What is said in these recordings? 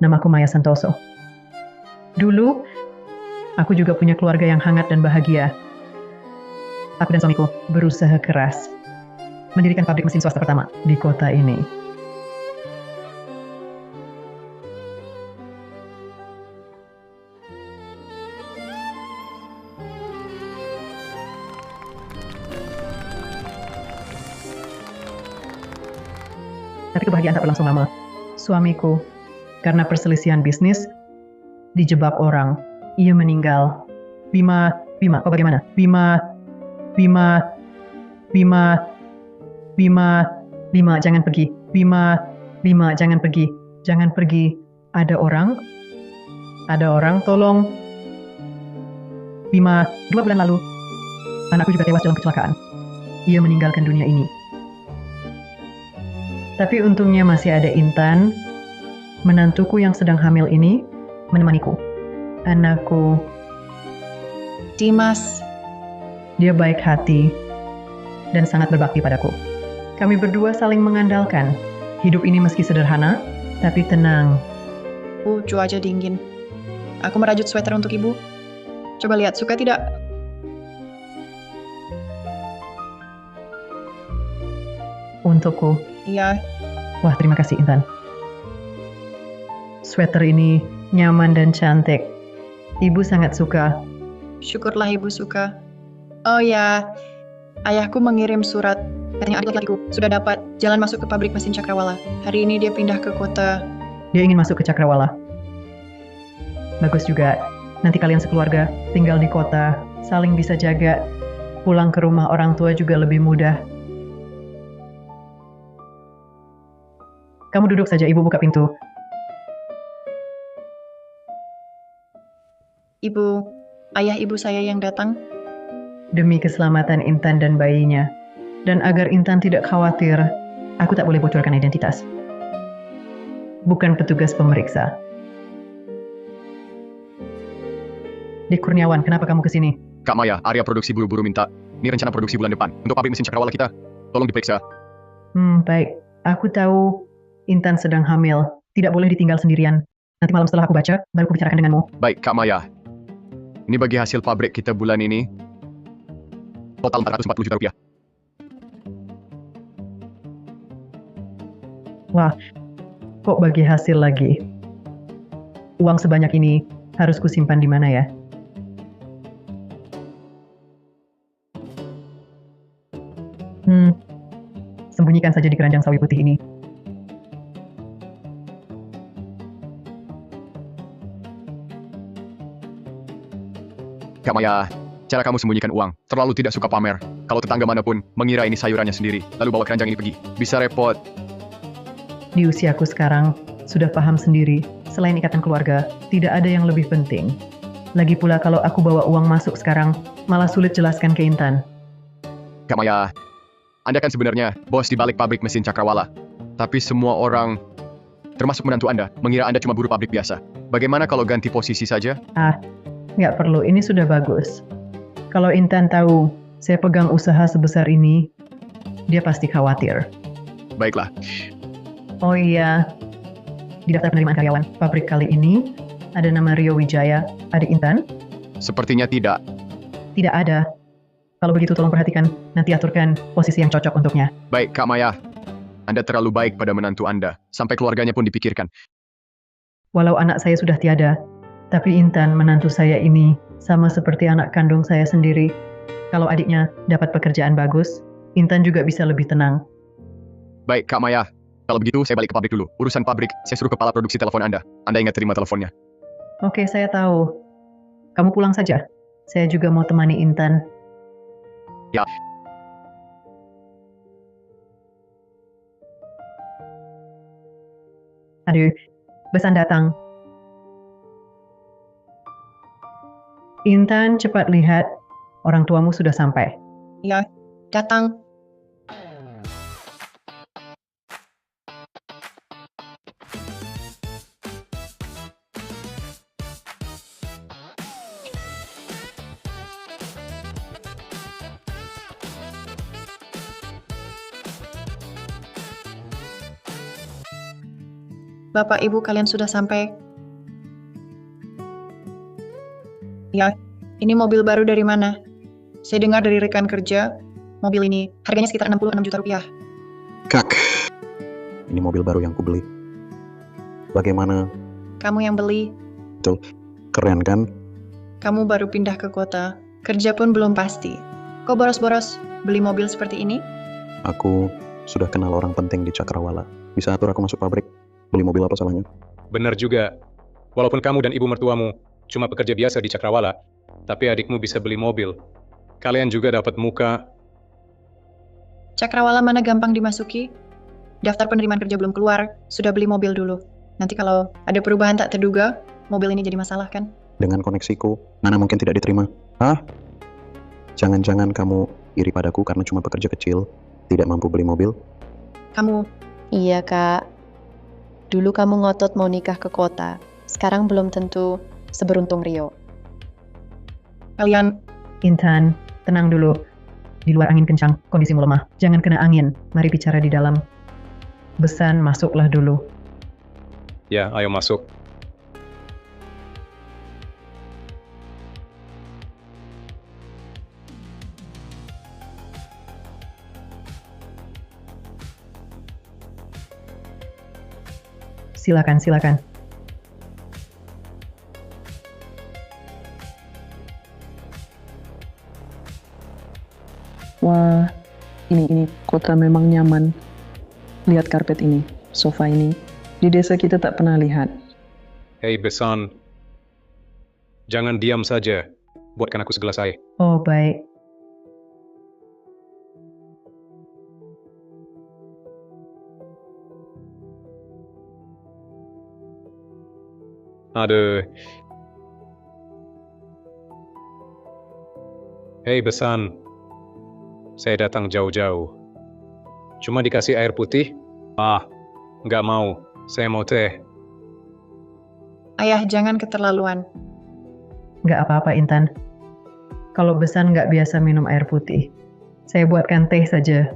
namaku Maya Santoso. Dulu, aku juga punya keluarga yang hangat dan bahagia. Aku dan suamiku berusaha keras mendirikan pabrik mesin swasta pertama di kota ini. Tapi kebahagiaan tak berlangsung lama. Suamiku, karena perselisihan bisnis, dijebak orang. Ia meninggal. Bima, kau bagaimana? Bima, jangan pergi. Bima, jangan pergi. Jangan pergi. Ada orang, tolong. Bima, 2 bulan lalu, anakku juga tewas dalam kecelakaan. Ia meninggalkan dunia ini. Tapi untungnya masih ada Intan, menantuku yang sedang hamil ini, menemaniku. Anakku, Dimas, dia baik hati dan sangat berbakti padaku. Kami berdua saling mengandalkan. Hidup ini meski sederhana, tapi tenang. cuaca dingin. Aku merajut sweater untuk ibu. Coba lihat, suka tidak? Untukku. Iya, Wah, terima kasih Intan. Sweater ini nyaman dan cantik. Ibu sangat suka. syukurlah ibu suka. Oh ya, ayahku mengirim surat. Katanya adik lakiku sudah dapat jalan masuk ke pabrik mesin Cakrawala. Hari ini dia pindah ke kota. Dia ingin masuk ke Cakrawala. Bagus juga. Nanti kalian sekeluarga tinggal di kota, saling bisa jaga. Pulang ke rumah orang tua juga lebih mudah. Kamu duduk saja, ibu buka pintu. Ibu, ayah ibu saya yang datang. Demi keselamatan Intan dan bayinya. Dan agar Intan tidak khawatir, aku tak boleh bocorkan identitas. Bukan petugas pemeriksa. Dik Kurniawan, kenapa kamu kesini? Kak Maya, area produksi buru-buru minta. Ini rencana produksi bulan depan untuk pabrik mesin Cakrawala kita. Tolong diperiksa. Baik. Aku tahu Intan sedang hamil. Tidak boleh ditinggal sendirian. Nanti malam setelah aku baca, baru aku bicarakan denganmu. Baik, Kak Maya. Ini bagi hasil pabrik kita bulan ini. Total 440 juta rupiah. Wah, kok bagi hasil lagi? Uang sebanyak ini harus kusimpan di mana ya? Sembunyikan saja di keranjang sawi putih ini. Kak Maya, cara kamu sembunyikan uang. Terlalu tidak suka pamer. Kalau tetangga manapun mengira ini sayurannya sendiri, lalu bawa keranjang ini pergi. Bisa repot. Di usiaku sekarang, sudah paham sendiri, selain ikatan keluarga, tidak ada yang lebih penting. Lagi pula kalau aku bawa uang masuk sekarang, malah sulit jelaskan ke Intan. Kak Maya, Anda kan sebenarnya bos di balik pabrik mesin Cakrawala. Tapi semua orang, termasuk menantu Anda, mengira Anda cuma buruh pabrik biasa. Bagaimana kalau ganti posisi saja? Nggak perlu, ini sudah bagus. Kalau Intan tahu saya pegang usaha sebesar ini, dia pasti khawatir. Baiklah. Oh iya, di daftar penerimaan karyawan pabrik kali ini, ada nama Rio Wijaya, adik Intan? Sepertinya tidak. Tidak ada. Kalau begitu tolong perhatikan, nanti aturkan posisi yang cocok untuknya. Baik, Kak Maya. Anda terlalu baik pada menantu Anda. Sampai keluarganya pun dipikirkan. Walau anak saya sudah tiada, tapi Intan menantu saya ini sama seperti anak kandung saya sendiri. Kalau adiknya dapat pekerjaan bagus, Intan juga bisa lebih tenang. Baik, Kak Maya. Kalau begitu, saya balik ke pabrik dulu. Urusan pabrik, saya suruh kepala produksi telepon Anda. Anda ingat terima teleponnya. Oke, saya tahu. Kamu pulang saja. Saya juga mau temani Intan. Ya. Aduh, pesan datang. Intan, cepat lihat. Orang tuamu sudah sampai. Ya, datang. Bapak Ibu kalian sudah sampai? Ya, ini mobil baru dari mana? Saya dengar dari rekan kerja, mobil ini harganya sekitar 66 juta rupiah. Kak, ini mobil baru yang kubeli. Bagaimana? Kamu yang beli, Keren kan? kamu baru pindah ke kota, kerja pun belum pasti. Kok boros-boros beli mobil seperti ini? Aku sudah kenal orang penting di Cakrawala. Bisa atur aku masuk pabrik. Beli mobil apa salahnya? Benar juga. Walaupun kamu dan ibu mertuamu cuma pekerja biasa di Cakrawala, tapi adikmu bisa beli mobil. Kalian juga dapat muka. Cakrawala mana gampang dimasuki? Daftar penerimaan kerja belum keluar, sudah beli mobil dulu. Nanti kalau ada perubahan tak terduga, mobil ini jadi masalah kan? Dengan koneksiku, mana mungkin tidak diterima? Hah? Jangan-jangan kamu iri padaku karena cuma pekerja kecil, tidak mampu beli mobil? Kamu, Iya, Kak. Dulu kamu ngotot mau nikah ke kota. Sekarang belum tentu seberuntung Rio. kalian, Intan, tenang dulu. Di luar angin kencang, kondisimu lemah. Jangan kena angin. Mari bicara di dalam. Besan, masuklah dulu. Ya, ayo masuk. Silakan, silakan. Wah, ini kota memang nyaman. Lihat karpet ini, sofa ini. Di desa kita tak pernah lihat. Hei Besan, jangan diam saja. Buatkan aku segelas air. Oh, baik. Aduh. Hei Besan, saya datang jauh-jauh. Cuma dikasih air putih? Ah, nggak mau. Saya mau teh. ayah jangan keterlaluan. Nggak apa-apa, Intan. Kalau Besan nggak biasa minum air putih, saya buatkan teh saja.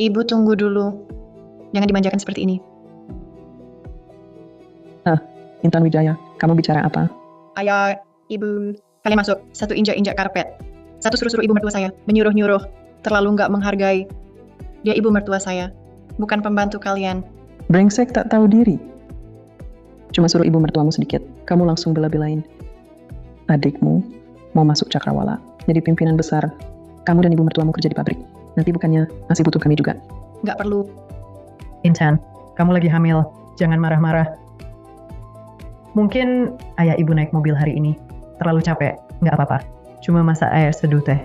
Ibu tunggu dulu. Jangan dimanjakan seperti ini. Intan Wijaya, kamu bicara apa? Ayah, ibu, kalian masuk. Satu injak-injak karpet. Satu suruh-suruh ibu mertua saya. Menyuruh-nyuruh. Terlalu nggak menghargai. Dia ibu mertua saya. Bukan pembantu kalian. Brengsek tak tahu diri. Cuma suruh ibu mertuamu sedikit, kamu langsung bela-belain. Adikmu mau masuk Cakrawala, jadi pimpinan besar. Kamu dan ibu mertuamu kerja di pabrik. Nanti bukannya masih butuh kami juga. Nggak perlu. Intan, kamu lagi hamil. Jangan marah-marah. Mungkin ayah ibu naik mobil hari ini. Terlalu capek. Nggak apa-apa. Cuma masak air seduh teh.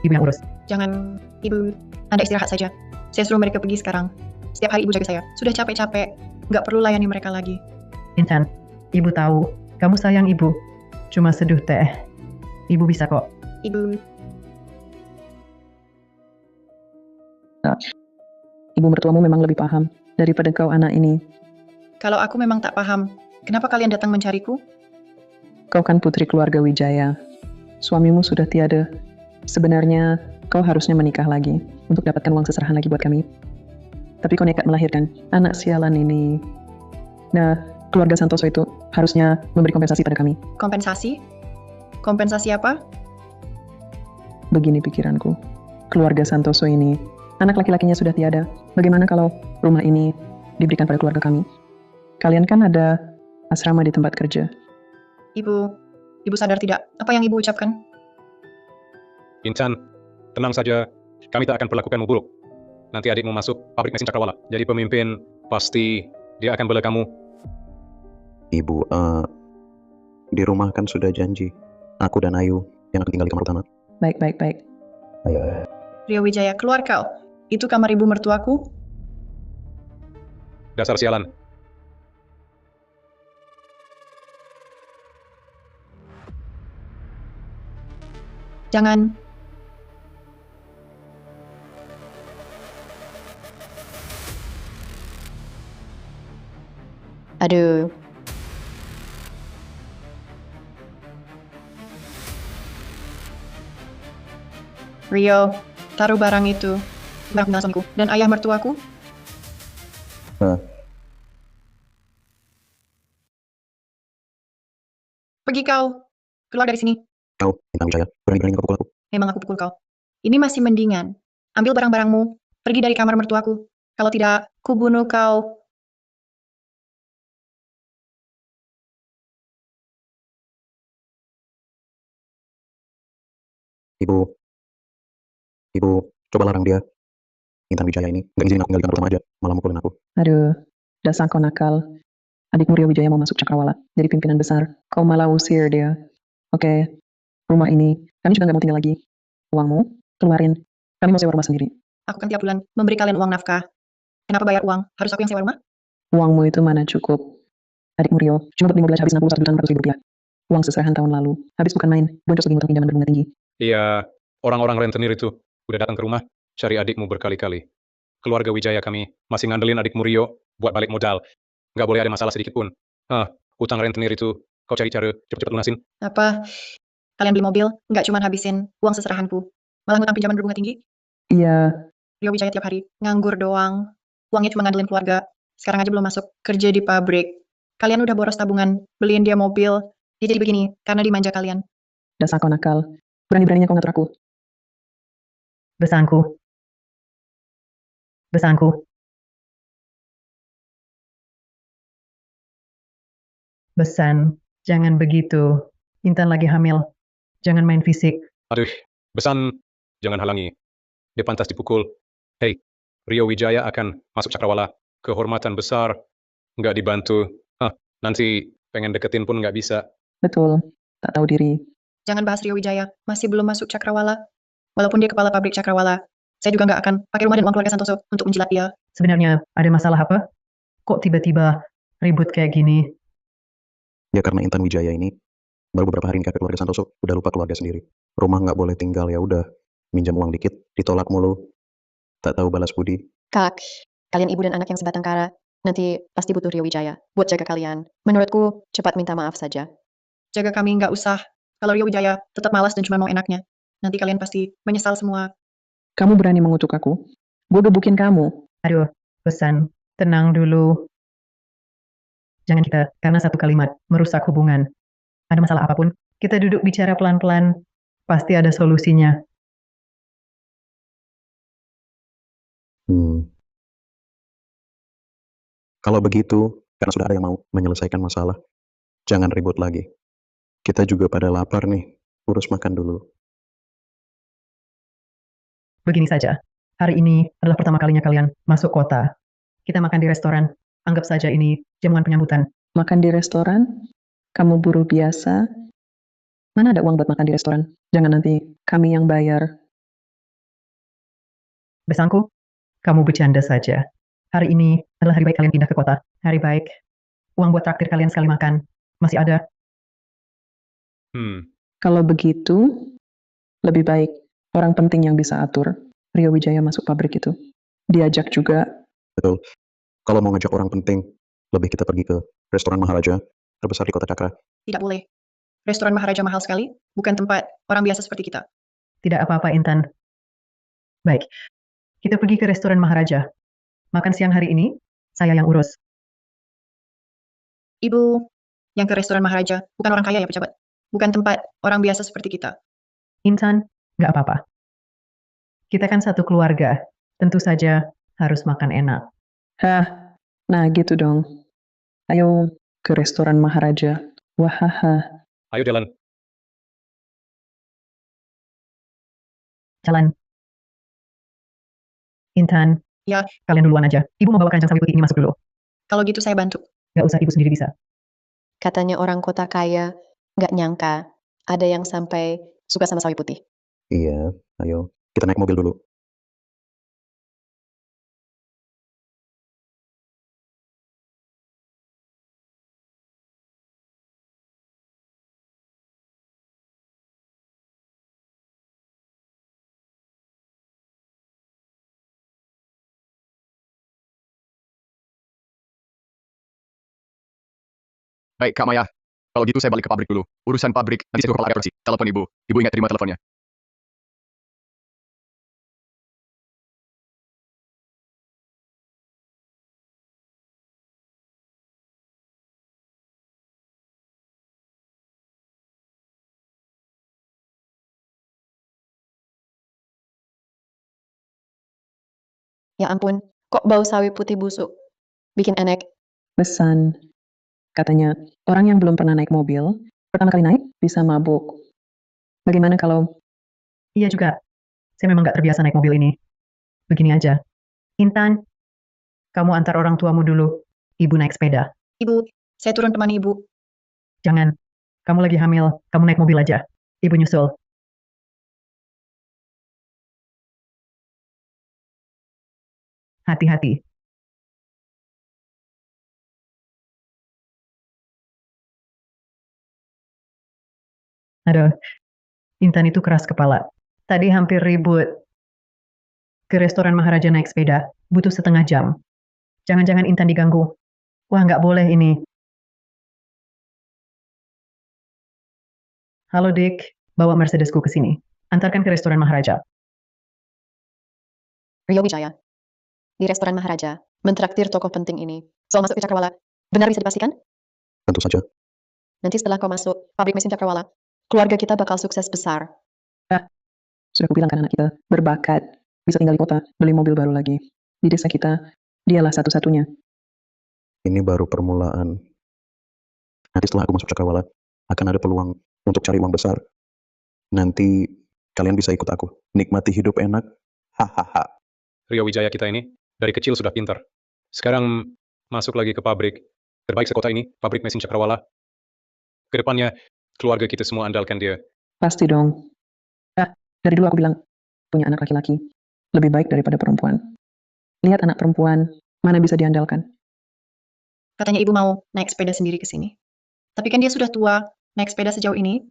Ibu yang urus. Jangan, ibu. Anda istirahat saja. Saya suruh mereka pergi sekarang. Setiap hari ibu jaga saya. Sudah capek-capek. Nggak perlu layani mereka lagi. Intan, ibu tahu. Kamu sayang ibu. Cuma seduh teh. Ibu bisa kok. Ibu, Ibu mertuamu memang lebih paham daripada kau anak ini. kalau aku memang tak paham, kenapa kalian datang mencariku? Kau kan putri keluarga Wijaya. Suamimu sudah tiada. Sebenarnya kau harusnya menikah lagi untuk dapatkan uang seserahan lagi buat kami. Tapi kau nekat melahirkan anak sialan ini. Nah, keluarga Santoso itu harusnya memberi kompensasi pada kami. Kompensasi? Kompensasi apa? Begini pikiranku. Keluarga Santoso ini, anak laki-lakinya sudah tiada. Bagaimana kalau rumah ini diberikan pada keluarga kami? Kalian kan ada asrama di tempat kerja. Ibu sadar tidak apa yang ibu ucapkan? Intan, tenang saja. Kami tak akan perlakukanmu buruk. Nanti adikmu masuk pabrik mesin Cakrawala. Jadi pemimpin, pasti dia akan bela kamu. Ibu, di rumah kan sudah janji. Aku dan Ayu yang akan tinggal di kamar utama. Baik. Rio Wijaya, keluar kau. Itu kamar ibu mertuaku. Dasar sialan. Jangan. Aduh, Rio, taruh barang itu. Barang tinggal suamiku dan ayah mertuaku. Pergi kau. Keluar dari sini. Kau, Intan Wijaya, berani-berani kau pukul aku. Memang aku pukul kau. Ini masih mendingan. Ambil barang-barangmu. Pergi dari kamar mertuaku. Kalau tidak, ku bunuh kau. Ibu, ibu, coba larang dia. Intan Wijaya ini nggak izinin aku tinggal di kamar bersama aja, malah mukulin aku. Aduh, dasar kau nakal. Adikmu Rio Wijaya mau masuk Cakrawala, jadi pimpinan besar. Kau malah usir dia. Oke, rumah ini, kami juga nggak mau tinggal lagi. Uangmu, keluarin. Kami mau sewa rumah sendiri. Aku kan tiap bulan memberi kalian uang nafkah. Kenapa bayar uang? Harus aku yang sewa rumah? Uangmu itu mana cukup. Adikmu Rio, cuma beli mobil aja habis 61.400.000 rupiah. Uang seserahan tahun lalu. Habis bukan main, boncos lagi ngutang pinjaman berbunga tinggi. Iya, orang-orang rentenir itu udah datang ke rumah, cari adikmu berkali-kali. Keluarga Wijaya kami masih ngandelin adikmu Rio buat balik modal. Nggak boleh ada masalah sedikit pun. Utang rentenir itu kau cari cara cepet-cepet lunasin. Apa? Kalian beli mobil, nggak cuma habisin uang seserahanku. Malah ngutang pinjaman berbunga tinggi. Iya, Rio Wijaya tiap hari nganggur doang. Uangnya cuma ngandelin keluarga. Sekarang aja belum masuk kerja di pabrik. Kalian udah boros tabungan, beliin dia mobil. Dia jadi begini, karena dimanja kalian. dasar kau nakal. Berani-beraninya kau ngatur aku. Besanku. Besanku. Besan, jangan begitu. Intan lagi hamil. Jangan main fisik. Aduh, Besan, jangan halangi. Dia pantas dipukul. Hei, Rio Wijaya akan masuk Cakrawala. Kehormatan besar. Nggak dibantu. Nanti pengen deketin pun nggak bisa. Betul, tak tahu diri. Jangan bahas Rio Wijaya, masih belum masuk Cakrawala. Walaupun dia kepala pabrik Cakrawala, saya juga nggak akan pakai rumah dan uang keluarga Santoso untuk menjilat dia. Sebenarnya ada masalah apa? Kok tiba-tiba ribut kayak gini? Ya karena Intan Wijaya ini baru beberapa hari nikah ke keluarga Santoso, udah lupa keluarga sendiri. Rumah nggak boleh tinggal, ya udah. Minjam uang dikit, ditolak mulu. Tak tahu balas budi. Kak, kalian ibu dan anak yang sebatang kara, nanti pasti butuh Rio Wijaya buat jaga kalian. Menurutku, cepat minta maaf saja. Jaga kami nggak usah. Kalau Rio Wijaya tetap malas dan cuma mau enaknya, nanti kalian pasti menyesal semua. Kamu berani mengutuk aku? Gue gebukin kamu. Aduh, Besan, tenang dulu. Jangan kita, karena satu kalimat, merusak hubungan. Ada masalah apapun, kita duduk bicara pelan-pelan, pasti ada solusinya. Kalau begitu, karena sudah ada yang mau menyelesaikan masalah, jangan ribut lagi. Kita juga pada lapar nih, urus makan dulu. Begini saja, hari ini adalah pertama kalinya kalian masuk kota. Kita makan di restoran, anggap saja ini jamuan penyambutan. Makan di restoran? Kamu buruh biasa? Mana ada uang buat makan di restoran? Jangan nanti kami yang bayar. Besangku, kamu bercanda saja. Hari ini adalah hari baik kalian pindah ke kota. Hari baik. Uang buat traktir kalian sekali makan. Masih ada. Kalau begitu, lebih baik orang penting yang bisa atur. Rio Wijaya masuk pabrik itu. Diajak juga. Betul. Kalau mau ngajak orang penting, lebih kita pergi ke restoran Maharaja, terbesar di kota Cakra. Tidak boleh. Restoran Maharaja mahal sekali, bukan tempat orang biasa seperti kita. Tidak apa-apa, Intan. Baik, kita pergi ke restoran Maharaja. Makan siang hari ini, saya yang urus. Ibu, yang ke restoran Maharaja, bukan orang kaya ya pejabat. Bukan tempat orang biasa seperti kita. Intan, nggak apa-apa. Kita kan satu keluarga. Tentu saja harus makan enak. Hah, nah gitu dong. Ayo ke restoran Maharaja. Wahaha. Ayo jalan. Jalan. Intan. Ya. Kalian duluan aja. Ibu mau bawa keranjang sawi putih ini masuk dulu. Kalau gitu saya bantu. Nggak usah, ibu sendiri bisa. Katanya orang kota kaya, nggak nyangka ada yang sampai suka sama sawi putih. Iya, ayo. Kita naik mobil dulu. Baik, Kak Maya. Kalau gitu saya balik ke pabrik dulu. Urusan pabrik, nanti saya kepala operasi. Telepon ibu. Ibu ingat terima teleponnya. Ya ampun, kok bau sawi putih busuk? Bikin enek. Pesan. Katanya, orang yang belum pernah naik mobil, pertama kali naik bisa mabuk. Bagaimana kalau Iya juga, saya memang nggak terbiasa naik mobil ini. Begini aja. Intan, kamu antar orang tuamu dulu. Ibu naik sepeda. Ibu, saya turun temani ibu. Jangan, kamu lagi hamil, kamu naik mobil aja. Ibu nyusul. Hati-hati. Aduh, Intan itu keras kepala. Tadi hampir ribut. Ke restoran Maharaja naik sepeda, butuh setengah jam. Jangan-jangan Intan diganggu. Wah, nggak boleh ini. Halo Dick, bawa Mercedesku ke sini. Antarkan ke restoran Maharaja. Rio Wijaya. Di restoran Maharaja, mentraktir tokoh penting ini. Soal masuk ke Cakrawala, benar bisa dipastikan? Tentu saja. Nanti setelah kau masuk pabrik mesin Cakrawala, keluarga kita bakal sukses besar. sudah kubilang kan anak kita berbakat, bisa tinggal di kota, beli mobil baru lagi. Di desa kita, dialah satu-satunya. Ini baru permulaan. Nanti setelah aku masuk Cakrawala, akan ada peluang untuk cari uang besar. Nanti kalian bisa ikut aku. Nikmati hidup enak. Hahaha. Rio Wijaya kita ini dari kecil sudah pintar. Sekarang masuk lagi ke pabrik terbaik sekota ini, pabrik mesin Cakrawala. Kedepannya, keluarga kita semua andalkan dia. Pasti dong. Dari dulu aku bilang, punya anak laki-laki, lebih baik daripada perempuan. Lihat anak perempuan, mana bisa diandalkan. Katanya ibu mau naik sepeda sendiri ke sini. Tapi kan dia sudah tua, naik sepeda sejauh ini.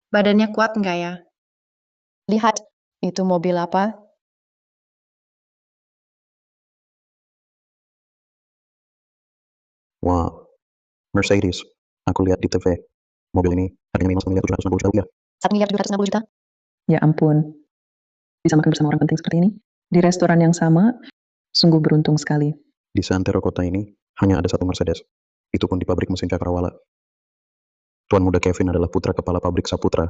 Badannya kuat enggak ya? Lihat, itu mobil apa? Wah, Mercedes. Aku lihat di TV. Mobil ini harganya 5.760 juta rupiah. 1.760 juta. Ya ampun, bisa makan bersama orang penting seperti ini. Di restoran yang sama, sungguh beruntung sekali. Di seantero kota ini, hanya ada satu Mercedes. Itu pun di pabrik mesin Cakrawala. Tuan muda Kevin adalah putra kepala pabrik Saputra.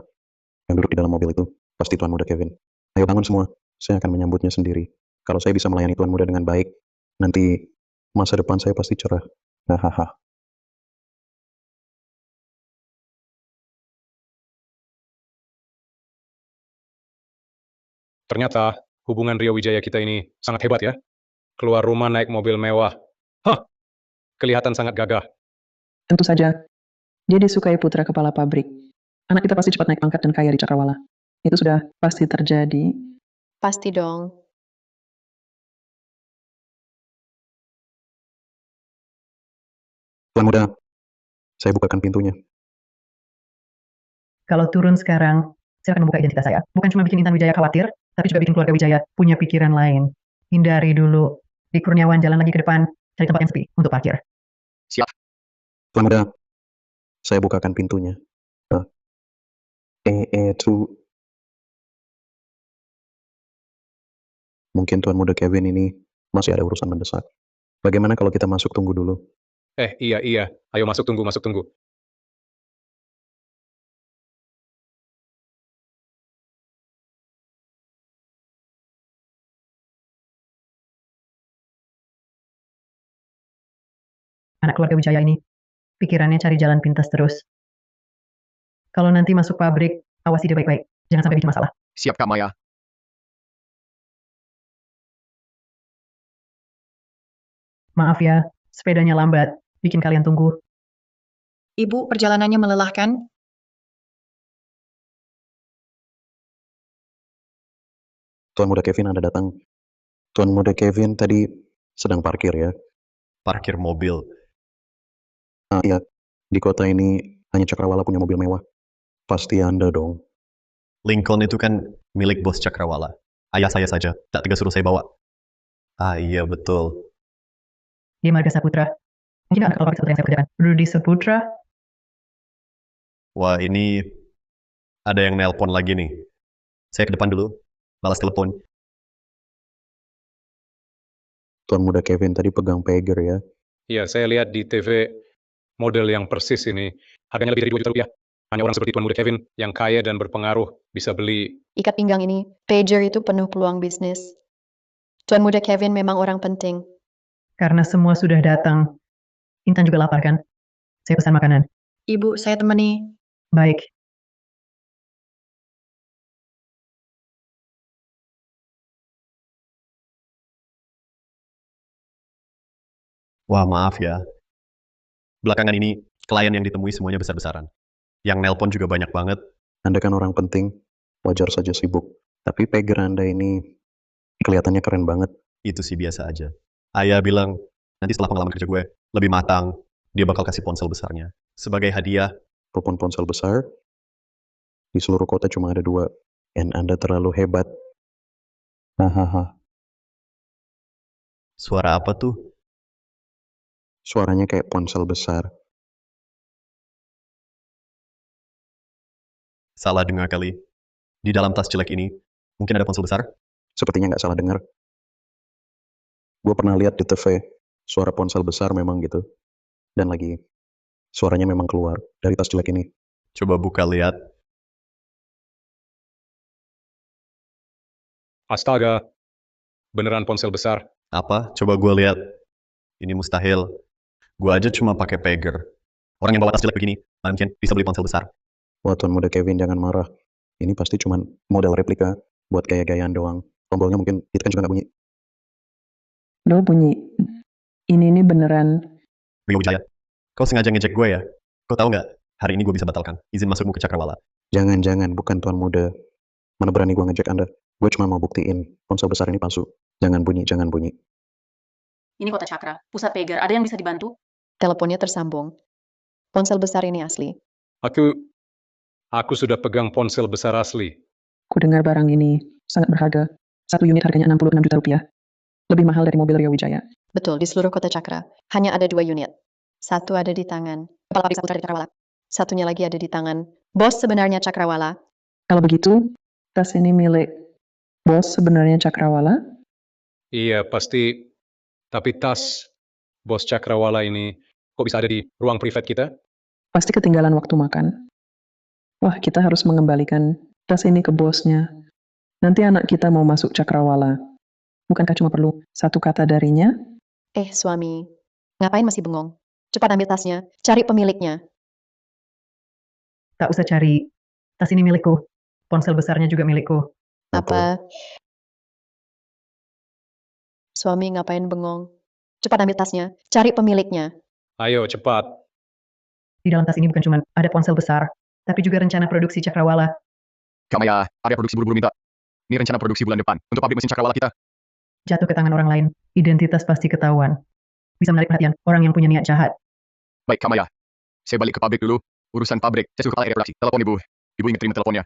Yang duduk di dalam mobil itu, pasti Tuan muda Kevin. Ayo bangun semua, saya akan menyambutnya sendiri. Kalau saya bisa melayani Tuan muda dengan baik, nanti masa depan saya pasti cerah. Hahaha. Ternyata hubungan Rio Wijaya kita ini sangat hebat ya. Keluar rumah naik mobil mewah. Hah, kelihatan sangat gagah. Tentu saja, dia disukai putra kepala pabrik. Anak kita pasti cepat naik pangkat dan kaya di Cakrawala. Itu sudah pasti terjadi. Pasti dong. Tuan muda, saya bukakan pintunya. Kalau turun sekarang, saya akan membuka identitas saya. Bukan cuma bikin Intan Wijaya khawatir, tapi juga bikin keluarga Wijaya punya pikiran lain. Hindari dulu. Di Kurniawan jalan lagi ke depan, cari tempat yang sepi untuk parkir. Siap. Tuan muda, saya bukakan pintunya. Itu. Mungkin Tuan muda Kevin ini masih ada urusan mendesak. Bagaimana kalau kita masuk tunggu dulu? Iya. Ayo masuk tunggu. Anak keluarga Wijaya ini, pikirannya cari jalan pintas terus. Kalau nanti masuk pabrik, awasi dia baik-baik. Jangan sampai bikin masalah. Siap Kak Maya. Maaf ya, sepedanya lambat. Bikin kalian tunggu. Ibu, perjalanannya melelahkan. Tuan muda Kevin Anda datang. Tuan muda Kevin tadi sedang parkir ya? Parkir mobil. Iya, di kota ini hanya Cakrawala punya mobil mewah. Pasti Anda dong. Lincoln itu kan milik bos Cakrawala. Ayah saya saja, tak tega suruh saya bawa. Iya betul. Dia marga Saputra. Mungkin anak kalau Saputra yang saya kerjakan. Rudy Saputra? Wah ini ada yang nelpon lagi nih. Saya ke depan dulu, balas telepon. Tuan muda Kevin tadi pegang pager ya? Iya, saya lihat di TV model yang persis ini. Harganya lebih dari 2 juta rupiah. Hanya orang seperti Tuan muda Kevin yang kaya dan berpengaruh bisa beli. Ikat pinggang ini, pager itu penuh peluang bisnis. Tuan Muda Kevin memang orang penting. Karena semua sudah datang. Intan juga lapar kan? Saya pesan makanan. Ibu, saya temani. Baik. Wah, maaf ya. Belakangan ini, klien yang ditemui semuanya besar-besaran. Yang nelpon juga banyak banget. Anda kan orang penting, wajar saja sibuk. Tapi pager Anda ini kelihatannya keren banget. Itu sih biasa aja. Ayah bilang, nanti setelah pengalaman kerja gue lebih matang, dia bakal kasih ponsel besarnya. Sebagai hadiah, Telepon ponsel besar, di seluruh kota cuma ada 2. Dan Anda terlalu hebat. Hahaha. suara apa tuh? Suaranya kayak ponsel besar. Salah dengar kali. Di dalam tas jelek ini, mungkin ada ponsel besar? Sepertinya nggak salah dengar. Gue pernah lihat di TV, suara ponsel besar memang gitu. Dan lagi, suaranya memang keluar dari tas jelek ini. Coba buka lihat. Astaga, beneran ponsel besar. Apa? Coba gue lihat. Ini mustahil. Gue aja cuma pakai pager. Orang yang bawa tas jelek begini, mungkin bisa beli ponsel besar. Wah, Tuan Muda Kevin jangan marah. Ini pasti cuman model replika buat gaya-gayaan doang. Tombolnya mungkin itu kan juga nggak bunyi. Lo bunyi. Ini nih beneran. Rio Wijaya, kau sengaja ngejek gue ya? Kau tahu nggak? Hari ini gue bisa batalkan izin masukmu ke Cakrawala. Jangan, bukan Tuan Muda. Mana berani gua ngejek Anda. Gue cuma mau buktiin ponsel besar ini palsu. Jangan bunyi. Ini Kota Cakra, pusat pager. Ada yang bisa dibantu? Teleponnya tersambung. Ponsel besar ini asli. Aku sudah pegang ponsel besar asli. Ku dengar barang ini sangat berharga. 1 unit harganya 66 juta rupiah. Lebih mahal dari mobil Rio Wijaya. Betul, di seluruh Kota Cakra. Hanya ada 2 unit. Satu ada di tangan Kepala Pabrik Saputra di Cakrawala. Satunya lagi ada di tangan bos sebenarnya Cakrawala. Kalau begitu, tas ini milik bos sebenarnya Cakrawala. Iya, pasti. Tapi tas bos Cakrawala ini kok bisa ada di ruang privat kita? Pasti ketinggalan waktu makan. Wah, kita harus mengembalikan tas ini ke bosnya. Nanti anak kita mau masuk Cakrawala. Bukankah cuma perlu 1 kata darinya? Suami, ngapain masih bengong? Cepat ambil tasnya, cari pemiliknya. Tak usah cari. Tas ini milikku. Ponsel besarnya juga milikku. Apa? Suami ngapain bengong? Cepat ambil tasnya, cari pemiliknya. Ayo, cepat. Di dalam tas ini bukan cuma ada ponsel besar, tapi juga rencana produksi Cakrawala. Kak Maya, area produksi buru-buru minta. Ini rencana produksi bulan depan untuk pabrik mesin Cakrawala kita. Jatuh ke tangan orang lain, identitas pasti ketahuan. Bisa menarik perhatian orang yang punya niat jahat. Baik, Kak Maya. Saya balik ke pabrik dulu. Urusan pabrik, saya suruh kepala area produksi. Telepon ibu. Ibu ingat terima teleponnya.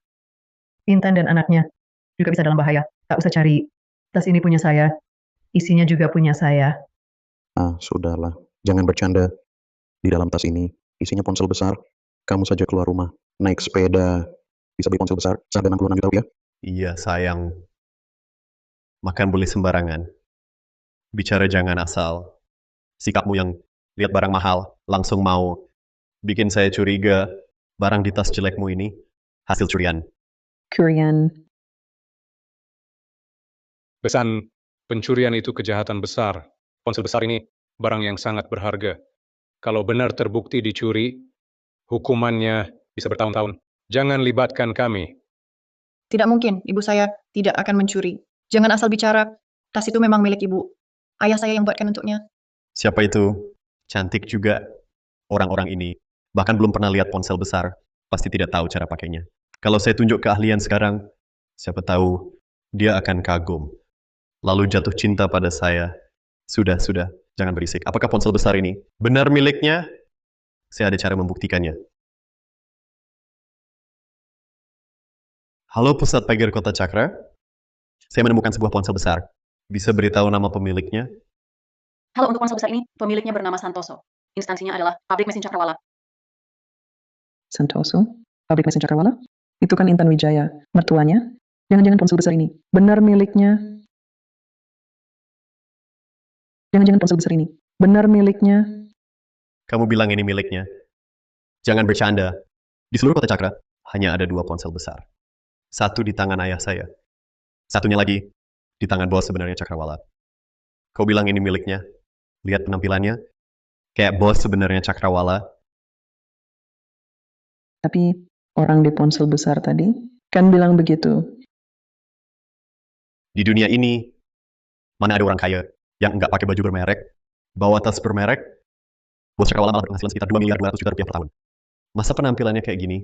Intan dan anaknya juga bisa dalam bahaya. Tak usah cari. Tas ini punya saya. Isinya juga punya saya. Sudahlah. Jangan bercanda. Di dalam tas ini, isinya ponsel besar. Kamu saja keluar rumah, naik sepeda, bisa beli ponsel besar, seharga 66 juta rupiah. Iya, sayang. Makan boleh sembarangan. Bicara jangan asal. Sikapmu yang lihat barang mahal, langsung mau. Bikin saya curiga, barang di tas jelekmu ini hasil curian. Kurian. Besan, pencurian itu kejahatan besar. Ponsel besar ini barang yang sangat berharga. Kalau benar terbukti dicuri, hukumannya bisa bertahun-tahun. Jangan libatkan kami. Tidak mungkin, ibu saya tidak akan mencuri. Jangan asal bicara. Tas itu memang milik ibu. Ayah saya yang buatkan untuknya. Siapa itu? Cantik juga. Orang-orang ini bahkan belum pernah lihat ponsel besar, pasti tidak tahu cara pakainya. Kalau saya tunjuk keahlian sekarang, siapa tahu dia akan kagum. Lalu jatuh cinta pada saya. Sudah, jangan berisik. Apakah ponsel besar ini benar miliknya? Saya ada cara membuktikannya. Halo Pusat Pager Kota Cakra. Saya menemukan sebuah ponsel besar. Bisa beritahu nama pemiliknya? Halo, untuk ponsel besar ini, pemiliknya bernama Santoso. Instansinya adalah Pabrik Mesin Cakrawala. Santoso, pabrik mesin Cakrawala. Itu kan Intan Wijaya, mertuanya. Jangan-jangan ponsel besar ini benar miliknya. Jangan-jangan ponsel besar ini benar miliknya. Kamu bilang ini miliknya. Jangan bercanda. Di seluruh Kota Cakra, hanya ada 2 ponsel besar. Satu di tangan ayah saya. Satunya lagi di tangan bos sebenarnya Cakrawala. Kau bilang ini miliknya. Lihat penampilannya. Kayak bos sebenarnya Cakrawala. Tapi orang di ponsel besar tadi kan bilang begitu. Di dunia ini, mana ada orang kaya yang nggak pakai baju bermerek, bawa tas bermerek, bos Cakrawala malah berpenghasilan sekitar 2 miliar 200 juta rupiah per tahun. Masa penampilannya kayak gini?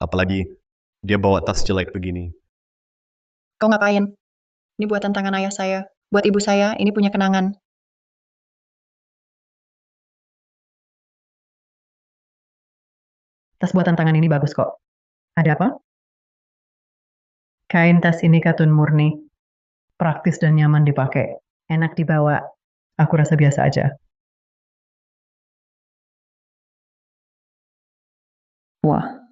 Apalagi dia bawa tas jelek begini. Kau ngapain? Ini buatan tangan ayah saya. Buat ibu saya, ini punya kenangan. Tas buatan tangan ini bagus kok. Ada apa? Kain tas ini katun murni. Praktis dan nyaman dipakai. Enak dibawa. Aku rasa biasa aja. Wah,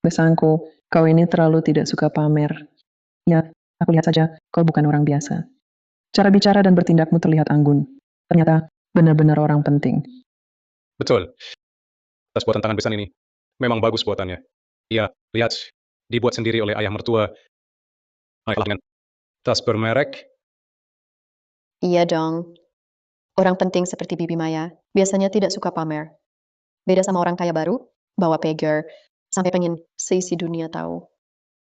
besangku, kau ini terlalu tidak suka pamer. Ya, aku lihat saja, kau bukan orang biasa. Cara bicara dan bertindakmu terlihat anggun. Ternyata benar-benar orang penting. Betul. Tas buatan tangan besan ini memang bagus buatannya. Iya, lihat. Dibuat sendiri oleh ayah mertua. Dengan tas bermerek. Iya dong. Orang penting seperti Bibi Maya biasanya tidak suka pamer. Beda sama orang kaya baru, bawa pager, sampai pengen seisi dunia tahu.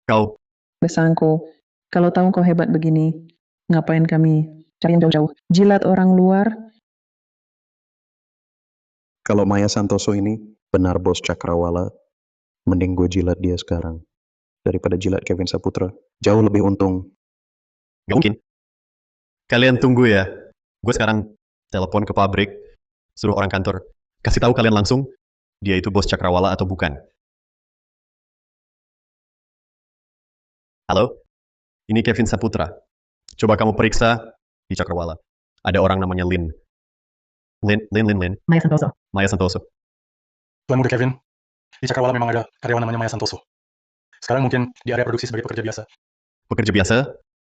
Kau, Besangku, kalau tahu kau hebat begini, ngapain kami cari yang jauh-jauh? Jilat orang luar? Kalau Maya Santoso ini benar bos Cakrawala, mending gue jilat dia sekarang. Daripada jilat Kevin Saputra. Jauh lebih untung. nggak mungkin. Kalian tunggu ya. Gue sekarang telepon ke pabrik, suruh orang kantor, kasih tahu kalian langsung, dia itu bos Cakrawala atau bukan. Halo? Ini Kevin Saputra. Coba kamu periksa di Cakrawala. Ada orang namanya Lin. Lin. Maya Santoso. Maya Santoso. Tuan muda Kevin, di Cakrawala memang ada karyawan namanya Maya Santoso. Sekarang mungkin di area produksi sebagai pekerja biasa. Pekerja biasa?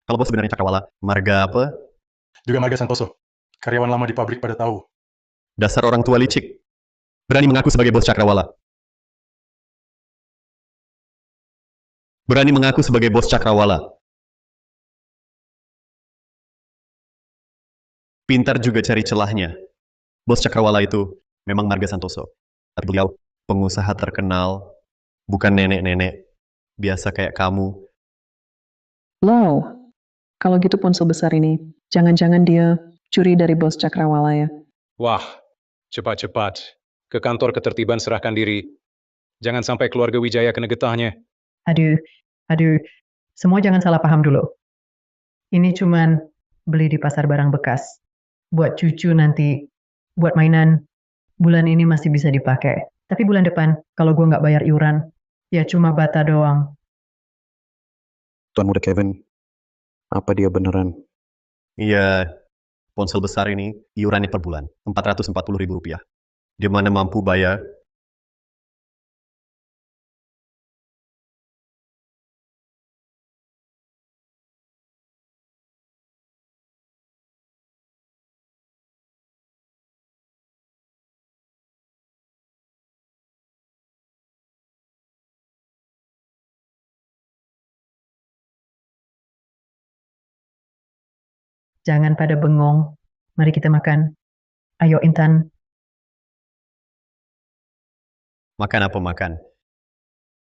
Kalau bos sebenarnya Cakrawala, marga apa? Juga marga Santoso. Karyawan lama di pabrik pada tahu. Dasar orang tua licik. Berani mengaku sebagai bos Cakrawala. Berani mengaku sebagai bos Cakrawala. Pintar juga cari celahnya. Bos Cakrawala itu memang marga Santoso. Tapi beliau pengusaha terkenal, bukan nenek-nenek. Biasa kayak kamu. Loh, kalau gitu ponsel besar ini, jangan-jangan dia curi dari bos Cakrawala ya? Wah, cepat-cepat. Ke kantor ketertiban serahkan diri. Jangan sampai keluarga Wijaya kena getahnya. Aduh. Semua jangan salah paham dulu. Ini cuman beli di pasar barang bekas. Buat cucu nanti, buat mainan, bulan ini masih bisa dipakai. Tapi bulan depan, kalau gue nggak bayar iuran, ya cuma bata doang. Tuan muda Kevin, apa dia beneran? Iya, ponsel besar ini iurannya per bulan, Rp440.000. Di mana mampu bayar? Jangan pada bengong. Mari kita makan. Ayo Intan. Makan apa makan?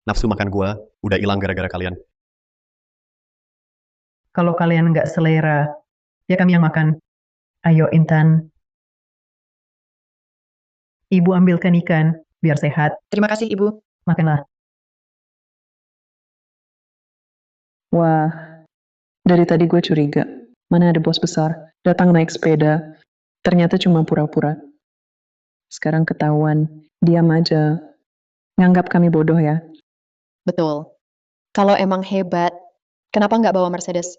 Nafsu makan gua udah hilang gara-gara kalian. Kalau kalian nggak selera, ya kami yang makan. Ayo Intan. Ibu ambilkan ikan, biar sehat. Terima kasih, Ibu. Makanlah. Wah, dari tadi gue curiga. Mana ada bos besar, datang naik sepeda, ternyata cuma pura-pura. Sekarang ketahuan, diam aja. Nganggap kami bodoh ya. Betul. Kalau emang hebat, kenapa nggak bawa Mercedes?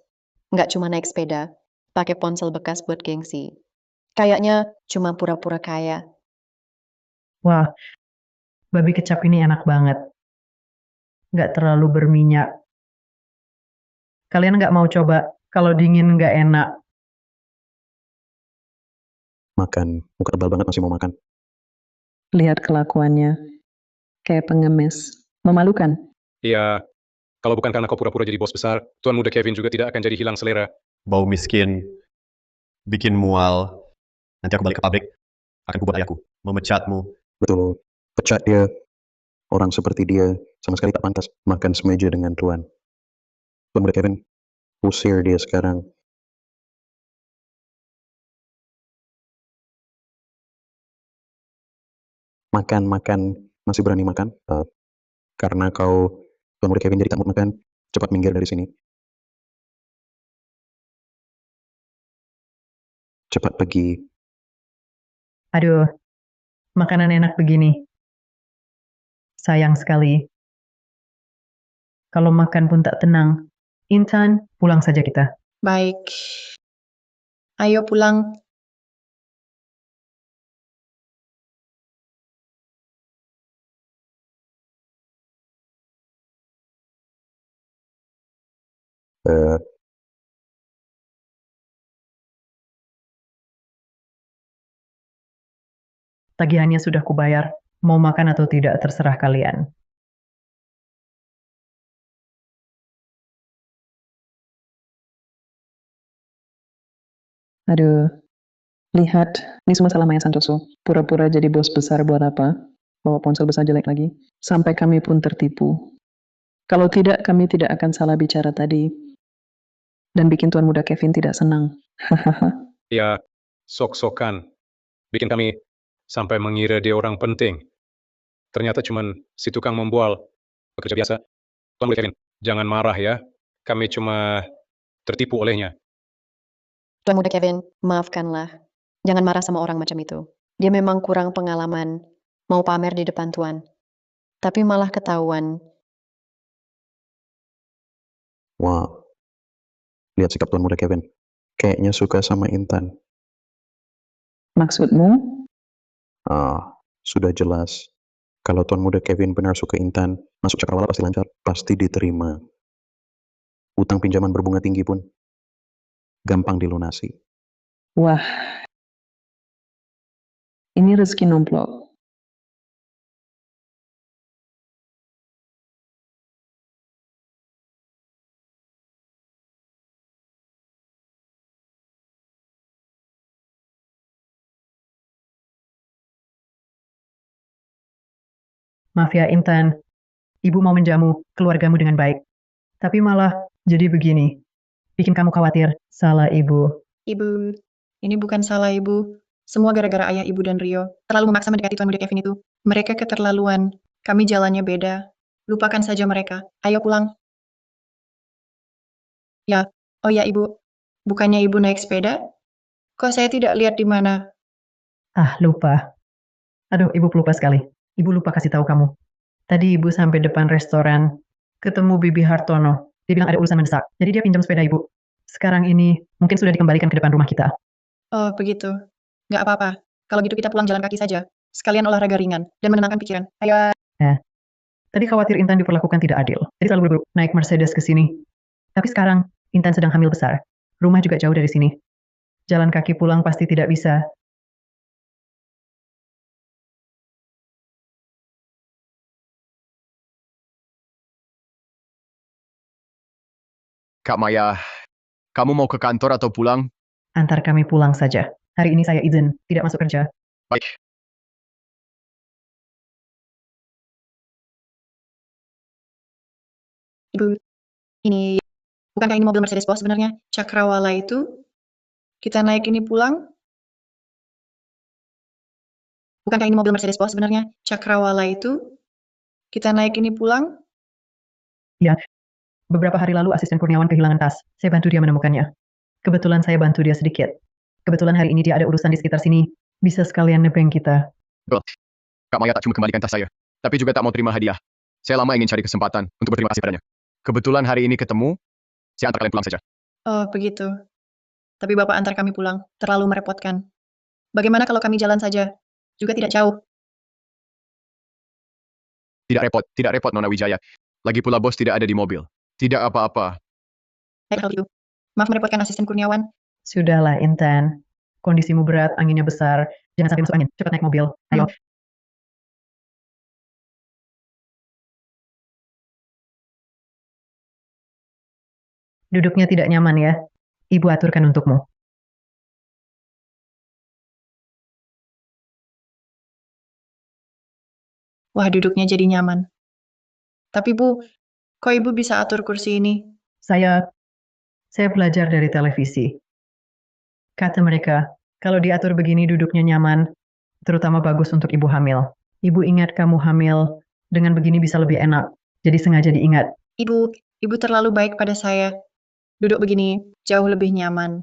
Nggak cuma naik sepeda, pakai ponsel bekas buat gengsi. Kayaknya cuma pura-pura kaya. Wah, babi kecap ini enak banget. Nggak terlalu berminyak. Kalian nggak mau coba? Kalau dingin nggak enak. Makan. Muka tebal banget masih mau makan. Lihat kelakuannya. Kayak pengemis. Memalukan. Iya, kalau bukan karena kau pura-pura jadi bos besar, Tuan muda Kevin juga tidak akan jadi hilang selera. bau miskin, bikin mual. Nanti aku balik ke pabrik, akan kubuat ayahku, memecatmu. Betul, pecat dia. Orang seperti dia sama sekali tak pantas makan semeja dengan Tuan. Tuan muda Kevin, usir dia sekarang. Makan, masih berani makan? Karena Tuan muda Kevin jadi tak mau makan, cepat minggir dari sini. Cepat pergi. Aduh, makanan enak begini. Sayang sekali. Kalau makan pun tak tenang. Intan, pulang saja kita. Baik. Ayo pulang. Eh, Tagihannya sudah kubayar. Mau makan atau tidak terserah kalian. Aduh, lihat, ini semua salah Maya Santoso. Pura-pura jadi bos besar buat apa? Bawa ponsel besar jelek lagi. Sampai kami pun tertipu. Kalau tidak, kami tidak akan salah bicara tadi. Dan bikin Tuan Muda Kevin tidak senang. Hahaha. Dia sok-sokan, bikin kami sampai mengira dia orang penting. Ternyata cuman si tukang membual, pekerja biasa. Tuan muda Kevin, jangan marah ya. Kami cuma tertipu olehnya. Tuan Muda Kevin, maafkanlah. Jangan marah sama orang macam itu. Dia memang kurang pengalaman, mau pamer di depan Tuan. Tapi malah ketahuan. Wah, lihat sikap Tuan muda Kevin. Kayaknya suka sama Intan. Maksudmu? Sudah jelas. Kalau Tuan muda Kevin benar suka Intan, masuk cakrawala pasti lancar, pasti diterima. Utang pinjaman berbunga tinggi pun gampang dilunasi. Wah, ini rezeki nomplok. Maaf ya Intan, ibu mau menjamu keluargamu dengan baik. Tapi malah jadi begini. Bikin kamu khawatir. Salah ibu. Ibu, ini bukan salah ibu. Semua gara-gara ayah ibu dan Rio. Terlalu memaksa mendekati Tuan Muda Kevin itu. Mereka keterlaluan. Kami jalannya beda. Lupakan saja mereka. Ayo pulang. Ya, oh ya ibu. Bukannya ibu naik sepeda? Kok saya tidak lihat di mana? Ah, lupa. Aduh, ibu pelupa sekali. Ibu lupa kasih tahu kamu. Tadi ibu sampai depan restoran, ketemu Bibi Hartono. Dia bilang ada urusan mendesak. Jadi dia pinjam sepeda ibu. Sekarang ini mungkin sudah dikembalikan ke depan rumah kita. Oh, begitu. Nggak apa-apa. Kalau gitu kita pulang jalan kaki saja. Sekalian olahraga ringan dan menenangkan pikiran. Ayo. Tadi khawatir Intan diperlakukan tidak adil. Jadi selalu buru-buru naik Mercedes ke sini. Tapi sekarang Intan sedang hamil besar. Rumah juga jauh dari sini. Jalan kaki pulang pasti tidak bisa. Kak Maya, kamu mau ke kantor atau pulang? Antar kami pulang saja. Hari ini saya izin, tidak masuk kerja. Baik. Ibu, ini bukankah ini mobil Mercedes bos sebenarnya? Cakrawala itu kita naik ini pulang? Bukankah ini mobil Mercedes bos sebenarnya? Cakrawala itu kita naik ini pulang? Ya, beberapa hari lalu asisten Kurniawan kehilangan tas. Saya bantu dia menemukannya. Kebetulan saya bantu dia sedikit. Kebetulan hari ini dia ada urusan di sekitar sini. Bisa sekalian nebeng kita. Kak Maya tak cuma kembalikan tas saya, tapi juga tak mau terima hadiah. Saya lama ingin cari kesempatan untuk berterima kasih padanya. Kebetulan hari ini ketemu, saya antar kalian pulang saja. Oh, begitu. Tapi Bapak antar kami pulang. Terlalu merepotkan. Bagaimana kalau kami jalan saja? Juga tidak jauh. Tidak repot Nona Wijaya. Lagi pula bos tidak ada di mobil. Tidak apa-apa. Baik kalau gitu. Maaf merepotkan asisten Kurniawan. Sudahlah, Intan. Kondisimu berat, anginnya besar. Jangan sampai masuk angin. Cepat naik mobil. Ayo. Duduknya tidak nyaman ya. Ibu aturkan untukmu. Wah, duduknya jadi nyaman. Tapi Bu, kok Ibu bisa atur kursi ini? Saya belajar dari televisi. Kata mereka, kalau diatur begini duduknya nyaman, terutama bagus untuk ibu hamil. Ibu ingat kamu hamil, dengan begini bisa lebih enak. Jadi sengaja diingat. Ibu terlalu baik pada saya. Duduk begini jauh lebih nyaman.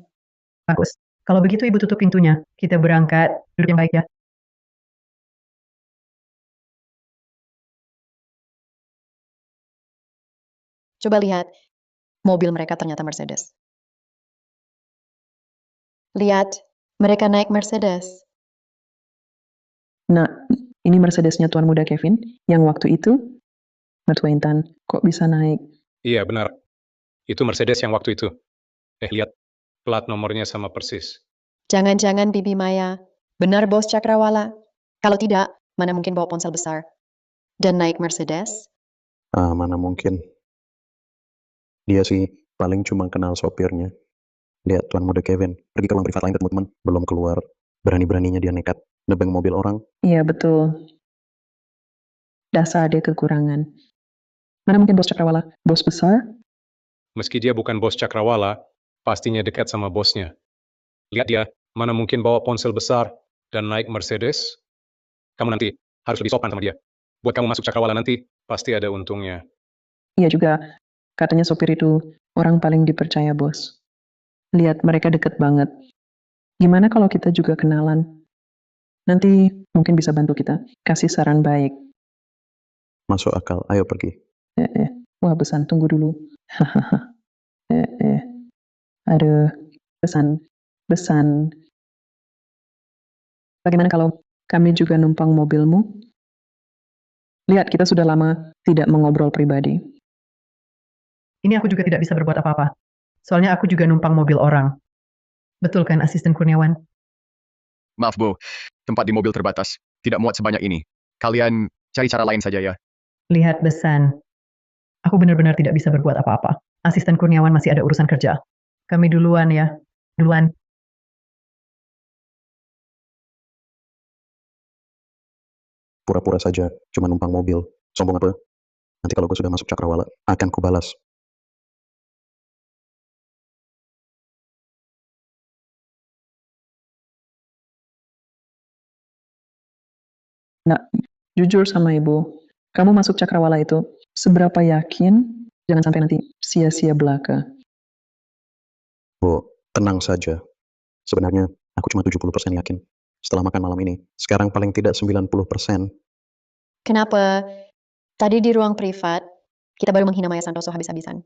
Bagus. Kalau begitu ibu tutup pintunya. Kita berangkat. Duduk yang baik ya. Coba lihat, mobil mereka ternyata Mercedes. Lihat, mereka naik Mercedes. Nah, ini Mercedesnya Tuan Muda Kevin, yang waktu itu, mertua Intan, kok bisa naik? Iya, benar. Itu Mercedes yang waktu itu. Lihat. Plat nomornya sama persis. Jangan-jangan Bibi Maya benar bos Cakrawala. Kalau tidak, mana mungkin bawa ponsel besar dan naik Mercedes? Mana mungkin. Dia sih paling cuma kenal sopirnya. Lihat Tuan Muda Kevin, pergi ke ruang privat lain ketemu teman, belum keluar. Berani-beraninya dia nekat, nebeng mobil orang. Iya, betul. Dasar dia kekurangan. Mana mungkin bos Cakrawala? Bos besar? Meski dia bukan bos Cakrawala, pastinya dekat sama bosnya. Lihat dia, mana mungkin bawa ponsel besar dan naik Mercedes? Kamu nanti harus lebih sopan sama dia. Buat kamu masuk Cakrawala nanti, pasti ada untungnya. Iya juga, katanya sopir itu orang paling dipercaya bos. Lihat, mereka deket banget. Gimana kalau kita juga kenalan? Nanti mungkin bisa bantu kita, kasih saran baik. Masuk akal, ayo pergi. Wah, Besan, tunggu dulu. Hahaha. Aduh, Besan. Bagaimana kalau kami juga numpang mobilmu? Lihat, kita sudah lama tidak mengobrol pribadi. Ini aku juga tidak bisa berbuat apa-apa. Soalnya aku juga numpang mobil orang. Betul kan, Asisten Kurniawan? Maaf, Bu. Tempat di mobil terbatas. Tidak muat sebanyak ini. Kalian cari cara lain saja ya. Lihat Besan. Aku benar-benar tidak bisa berbuat apa-apa. Asisten Kurniawan masih ada urusan kerja. Kami duluan ya. Duluan. Pura-pura saja, cuma numpang mobil. Sombong apa? Nanti kalau gue sudah masuk Cakrawala, akan kubalas. Nah, jujur sama ibu, kamu masuk Cakrawala itu seberapa yakin? Jangan sampai nanti sia-sia belaka. Bu, tenang saja. Sebenarnya, aku cuma 70% yakin. Setelah makan malam ini, sekarang paling tidak 90%. Kenapa? Tadi di ruang privat, kita baru menghina Maya Santoso habis-habisan.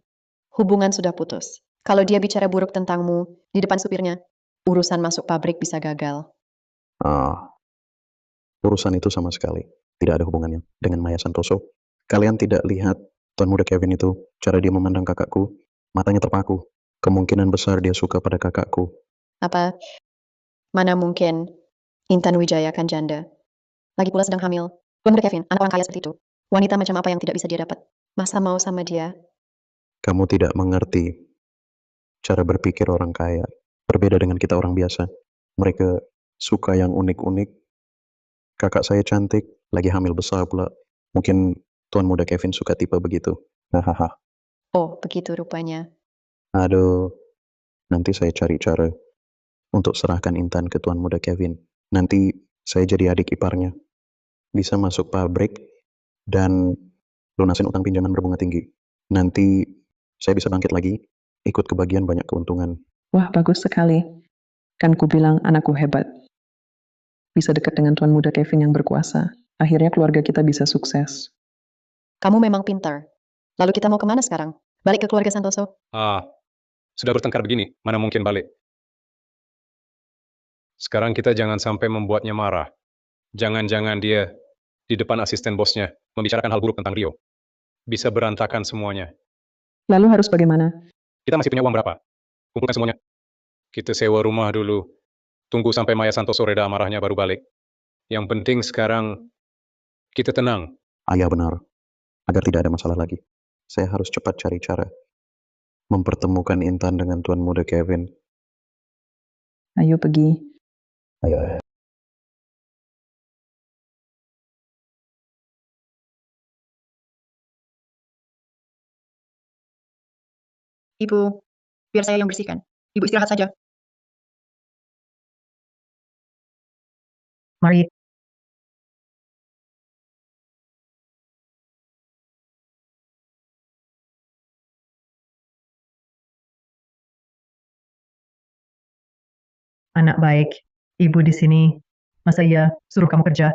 Hubungan sudah putus. Kalau dia bicara buruk tentangmu di depan supirnya, urusan masuk pabrik bisa gagal. Urusan itu sama sekali tidak ada hubungannya dengan Maya Santoso. Kalian tidak lihat Tuan Muda Kevin itu, cara dia memandang kakakku, matanya terpaku. Kemungkinan besar dia suka pada kakakku. Apa? Mana mungkin Intan Wijaya kan janda. Lagi pula sedang hamil. Tuan Muda Kevin, anak orang kaya seperti itu. Wanita macam apa yang tidak bisa dia dapat? Masa mau sama dia? Kamu tidak mengerti cara berpikir orang kaya. Berbeda dengan kita orang biasa. Mereka suka yang unik-unik. Kakak saya cantik, lagi hamil besar pula. Mungkin Tuan Muda Kevin suka tipe begitu. Hahaha. Oh, begitu rupanya. Aduh, nanti saya cari cara untuk serahkan Intan ke Tuan Muda Kevin. Nanti saya jadi adik iparnya. Bisa masuk pabrik dan lunasin utang pinjaman berbunga tinggi. Nanti saya bisa bangkit lagi, ikut kebagian banyak keuntungan. Wah, bagus sekali. Kan ku bilang anakku hebat. Bisa dekat dengan Tuan Muda Kevin yang berkuasa. Akhirnya keluarga kita bisa sukses. Kamu memang pintar. Lalu kita mau kemana sekarang? Balik ke keluarga Santoso? Sudah bertengkar begini, mana mungkin balik. Sekarang kita jangan sampai membuatnya marah. Jangan-jangan dia di depan asisten bosnya membicarakan hal buruk tentang Rio. Bisa berantakan semuanya. Lalu harus bagaimana? Kita masih punya uang berapa? Kumpulkan semuanya. Kita sewa rumah dulu. Tunggu sampai Maya Santoso reda amarahnya baru balik. Yang penting sekarang kita tenang. Ayah benar, agar tidak ada masalah lagi. Saya harus cepat cari cara mempertemukan Intan dengan Tuan Muda Kevin. Ayo pergi. Ayo. Ibu, biar saya yang bersihkan. Ibu istirahat saja. Mari, anak baik. Ibu di sini. Masa iya suruh kamu kerja?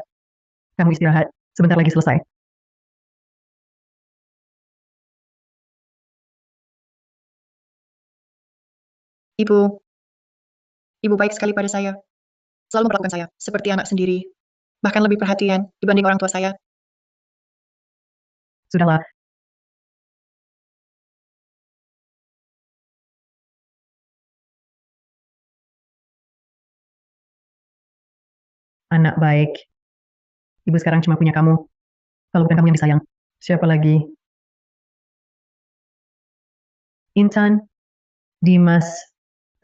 Kamu istirahat. Sebentar lagi selesai. Ibu, ibu baik sekali pada saya. Selalu memperlakukan saya seperti anak sendiri. Bahkan lebih perhatian dibanding orang tua saya. Sudahlah, anak baik. Ibu sekarang cuma punya kamu. Kalau bukan kamu yang disayang, siapa lagi? Intan, Dimas,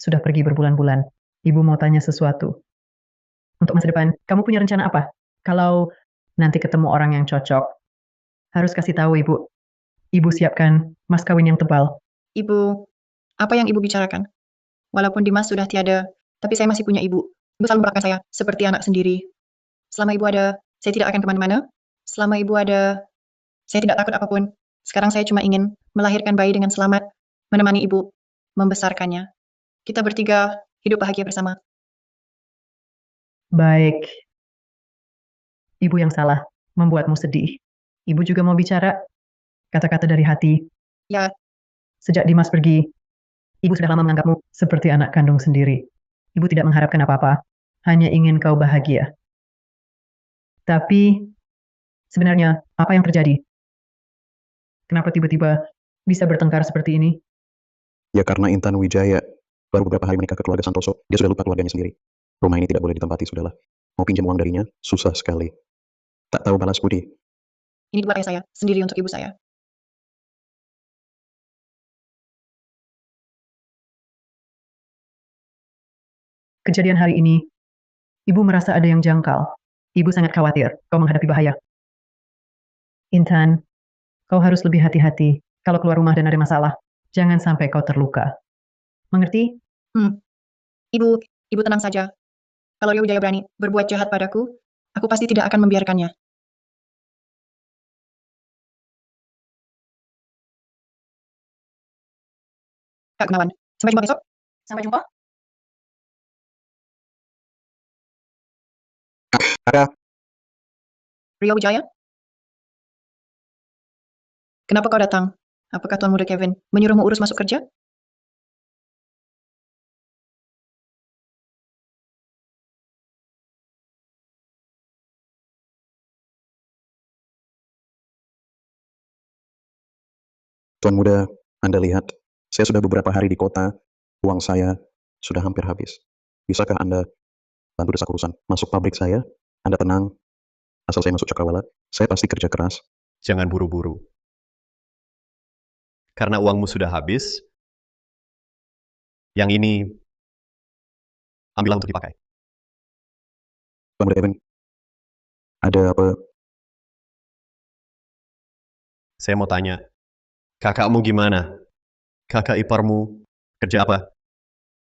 sudah pergi berbulan-bulan. Ibu mau tanya sesuatu. Untuk masa depan, kamu punya rencana apa? Kalau nanti ketemu orang yang cocok, harus kasih tahu ibu. Ibu siapkan mas kawin yang tebal. Ibu, apa yang ibu bicarakan? Walaupun Dimas sudah tiada, tapi saya masih punya ibu. Ibu selalu memperlakukan saya seperti anak sendiri. Selama ibu ada, saya tidak akan kemana-mana. Selama ibu ada, saya tidak takut apapun. Sekarang saya cuma ingin melahirkan bayi dengan selamat, menemani ibu, membesarkannya. Kita bertiga hidup bahagia bersama. Baik. Ibu yang salah, membuatmu sedih. Ibu juga mau bicara kata-kata dari hati. Ya, Sejak Dimas pergi, ibu sudah lama menganggapmu seperti anak kandung sendiri. Ibu tidak mengharapkan apa-apa, hanya ingin kau bahagia. Tapi, sebenarnya apa yang terjadi? Kenapa tiba-tiba bisa bertengkar seperti ini? Ya karena Intan Wijaya baru beberapa hari menikah ke keluarga Santoso, dia sudah lupa keluarganya sendiri. Rumah ini tidak boleh ditempati, sudahlah. Mau pinjam uang darinya, susah sekali. Tak tahu balas budi. ini buat ayah saya, sendiri untuk ibu saya. Kejadian hari ini, ibu merasa ada yang jangkal. Ibu sangat khawatir kau menghadapi bahaya. Intan, kau harus lebih hati-hati kalau keluar rumah dan ada masalah. Jangan sampai kau terluka. Mengerti? Ibu, ibu tenang saja. Kalau Rio Wijaya berani berbuat jahat padaku, aku pasti tidak akan membiarkannya. Kak Gunawan, sampai jumpa besok. Sampai jumpa. Kakak, Rio Wijaya? Kenapa kau datang? Apakah Tuan Muda Kevin menyuruhmu urus masuk kerja? Tuan Muda, Anda lihat, saya sudah beberapa hari di kota, uang saya sudah hampir habis. Bisakah Anda bantu desak urusan masuk pabrik saya? Anda tenang, asal saya masuk Cakrawala, saya pasti kerja keras. Jangan buru-buru. Karena uangmu sudah habis, yang ini ambillah untuk dipakai. Tuan Muda Kevin, ada apa? Saya mau tanya, kakakmu gimana? Kakak iparmu kerja apa?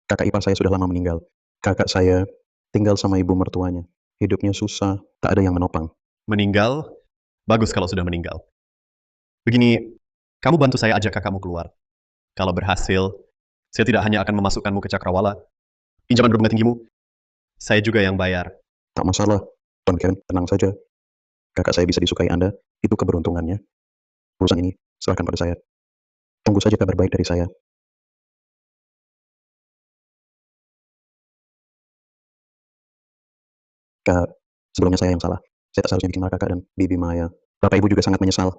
Kakak ipar saya sudah lama meninggal. Kakak saya tinggal sama ibu mertuanya. Hidupnya susah, tak ada yang menopang. Meninggal? Bagus kalau sudah meninggal. Begini, kamu bantu saya ajak kakakmu keluar. Kalau berhasil, saya tidak hanya akan memasukkanmu ke Cakrawala. Pinjaman berbunga tinggimu, saya juga yang bayar. Tak masalah, Tuan Kevin, tenang saja. Kakak saya bisa disukai Anda, itu keberuntungannya. Urusan ini, serahkan pada saya. Tunggu saja kabar baik dari saya. Kak, sebelumnya saya yang salah. Saya tak seharusnya bikin marah kakak dan Bibi Maya. Bapak ibu juga sangat menyesal.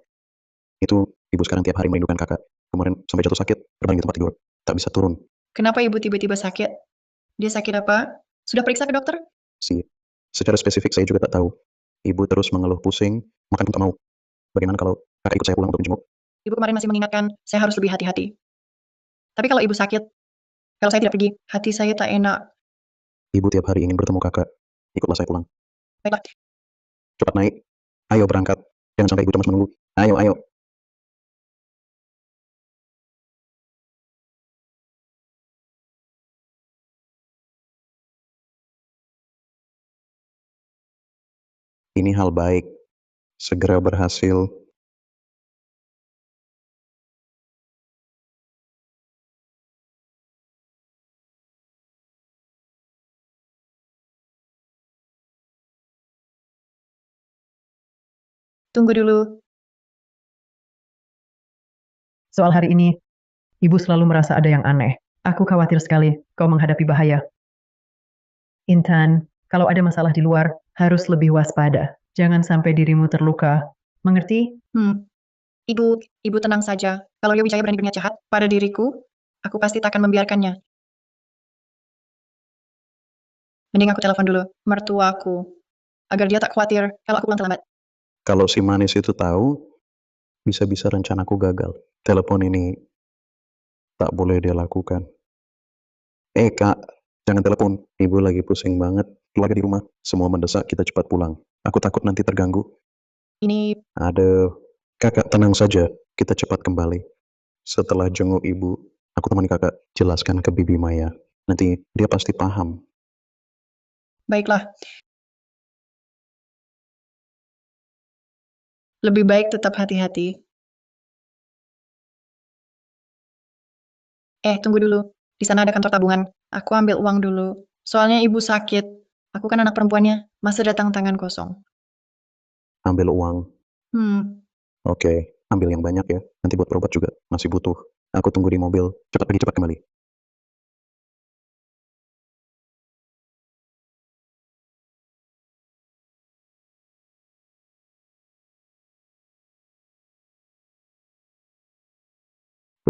Itu, ibu sekarang tiap hari merindukan kakak. Kemarin sampai jatuh sakit, berbaring di tempat tidur. Tak bisa turun. Kenapa ibu tiba-tiba sakit? Dia sakit apa? Sudah periksa ke dokter? Secara spesifik saya juga tak tahu. Ibu terus mengeluh pusing, makan pun tak mau. Bagaimana kalau kakak ikut saya pulang untuk menjenguk? Ibu kemarin masih mengingatkan, saya harus lebih hati-hati. Tapi kalau ibu sakit, kalau saya tidak pergi, hati saya tak enak. Ibu tiap hari ingin bertemu kakak. Ikutlah saya pulang. Baiklah, Cepat naik. Ayo berangkat. Jangan sampai ibu cemas menunggu. Ayo, ayo. Ini hal baik. Segera berhasil. tunggu dulu. Soal hari ini, ibu selalu merasa ada yang aneh. Aku khawatir sekali kau menghadapi bahaya. Intan, kalau ada masalah di luar, harus lebih waspada. Jangan sampai dirimu terluka. Mengerti? Ibu tenang saja. Kalau Rio Wijaya berani berniat jahat pada diriku, aku pasti tak akan membiarkannya. Mending aku telepon dulu mertuaku, agar dia tak khawatir kalau aku pulang terlambat. Kalau si manis itu tahu, bisa-bisa rencanaku gagal. Telepon ini tak boleh dia lakukan. Kak, jangan telepon. Ibu lagi pusing banget. Keluarga di rumah, semua mendesak kita cepat pulang. Aku takut nanti terganggu. Ini Ada, kakak tenang saja. Kita cepat kembali. Setelah jenguk ibu, aku temani kakak jelaskan ke Bibi Maya. Nanti dia pasti paham. baiklah. Lebih baik tetap hati-hati. Tunggu dulu. Di sana ada kantor tabungan. Aku ambil uang dulu. Soalnya ibu sakit. Aku kan anak perempuannya. Masa datang tangan kosong. Ambil uang. Oke. Ambil yang banyak ya. Nanti buat berobat juga. Masih butuh. Aku tunggu di mobil. Cepat pergi, cepat kembali.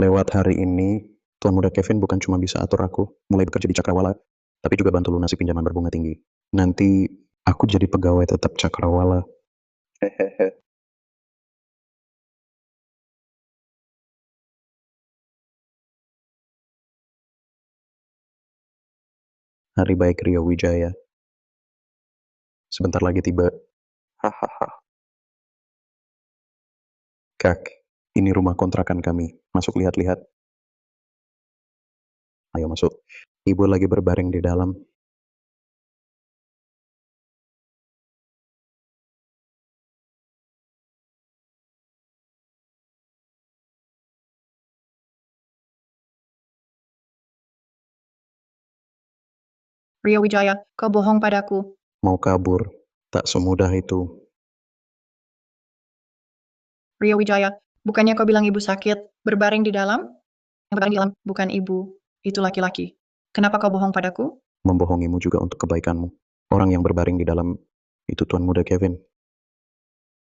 Lewat hari ini, Tuan Muda Kevin bukan cuma bisa atur aku, mulai bekerja di Cakrawala, tapi juga bantu lunasi pinjaman berbunga tinggi. Nanti, aku jadi pegawai tetap Cakrawala. Hehehe. Hari baik Rio Wijaya. Sebentar lagi tiba. Hahaha. Kak, ini rumah kontrakan kami. Masuk lihat-lihat. Ayo masuk. Ibu lagi berbaring di dalam. Rio Wijaya, kau bohong padaku. Mau kabur. Tak semudah itu. Rio Wijaya, bukannya kau bilang ibu sakit, berbaring di dalam? Yang berbaring di dalam bukan ibu, itu laki-laki. Kenapa kau bohong padaku? Membohongimu juga untuk kebaikanmu. Orang yang berbaring di dalam itu Tuan Muda Kevin.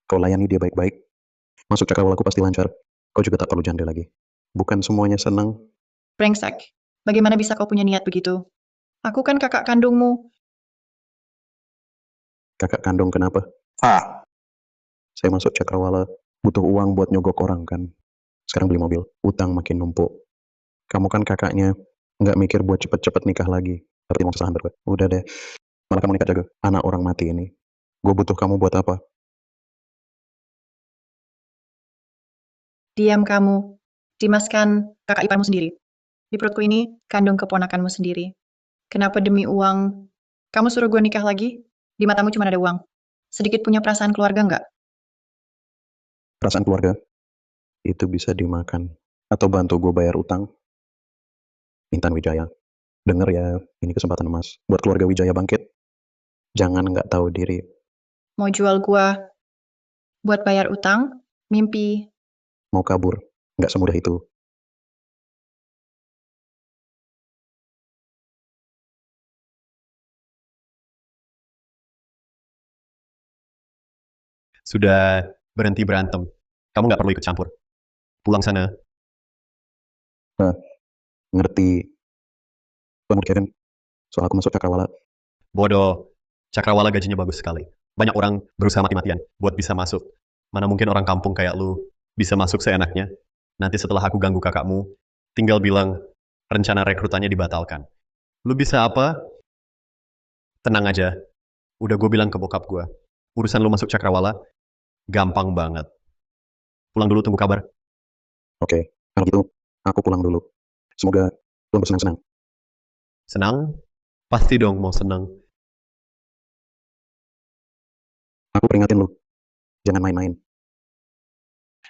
Kau layani dia baik-baik. Masuk Cakrawalaku pasti lancar. Kau juga tak perlu janda lagi. Bukan semuanya senang. Brengsek, bagaimana bisa kau punya niat begitu? Aku kan kakak kandungmu. Kakak kandung kenapa? Saya masuk Cakrawala, butuh uang buat nyogok orang kan. Sekarang beli mobil, utang makin numpuk. Kamu kan kakaknya, nggak mikir buat cepet-cepet nikah lagi. Dapat uang sesahan berdua. Udah deh, malah kamu nikah jaga. Anak orang mati ini. Gue butuh kamu buat apa? Diam kamu. Dimas kan kakak iparmu sendiri. Di perutku ini kandung keponakanmu sendiri. Kenapa demi uang kamu suruh gue nikah lagi? Di matamu cuma ada uang. Sedikit punya perasaan keluarga nggak? Perasaan keluarga? Itu bisa dimakan. Atau bantu gue bayar utang. Intan Wijaya. Denger ya, ini kesempatan emas. Buat keluarga Wijaya bangkit. Jangan nggak tahu diri. Mau jual gua buat bayar utang? Mimpi. Mau kabur. Nggak semudah itu. Sudah berhenti berantem. Kamu nggak perlu ikut campur. Pulang sana. Ngerti. Tuan Muda Kevin, soal aku masuk Cakrawala. Bodoh. Cakrawala gajinya bagus sekali. Banyak orang berusaha mati-matian buat bisa masuk. Mana mungkin orang kampung kayak lu bisa masuk seenaknya. Nanti setelah aku ganggu kakakmu, tinggal bilang rencana rekrutannya dibatalkan. Lu bisa apa? Tenang aja. Udah gue bilang ke bokap gue. Urusan lu masuk Cakrawala, gampang banget. Pulang dulu, tunggu kabar. Oke, kalau gitu, aku pulang dulu. Semoga tuan bersenang-senang. Senang? Pasti dong mau senang. Aku peringatin lu, jangan main-main.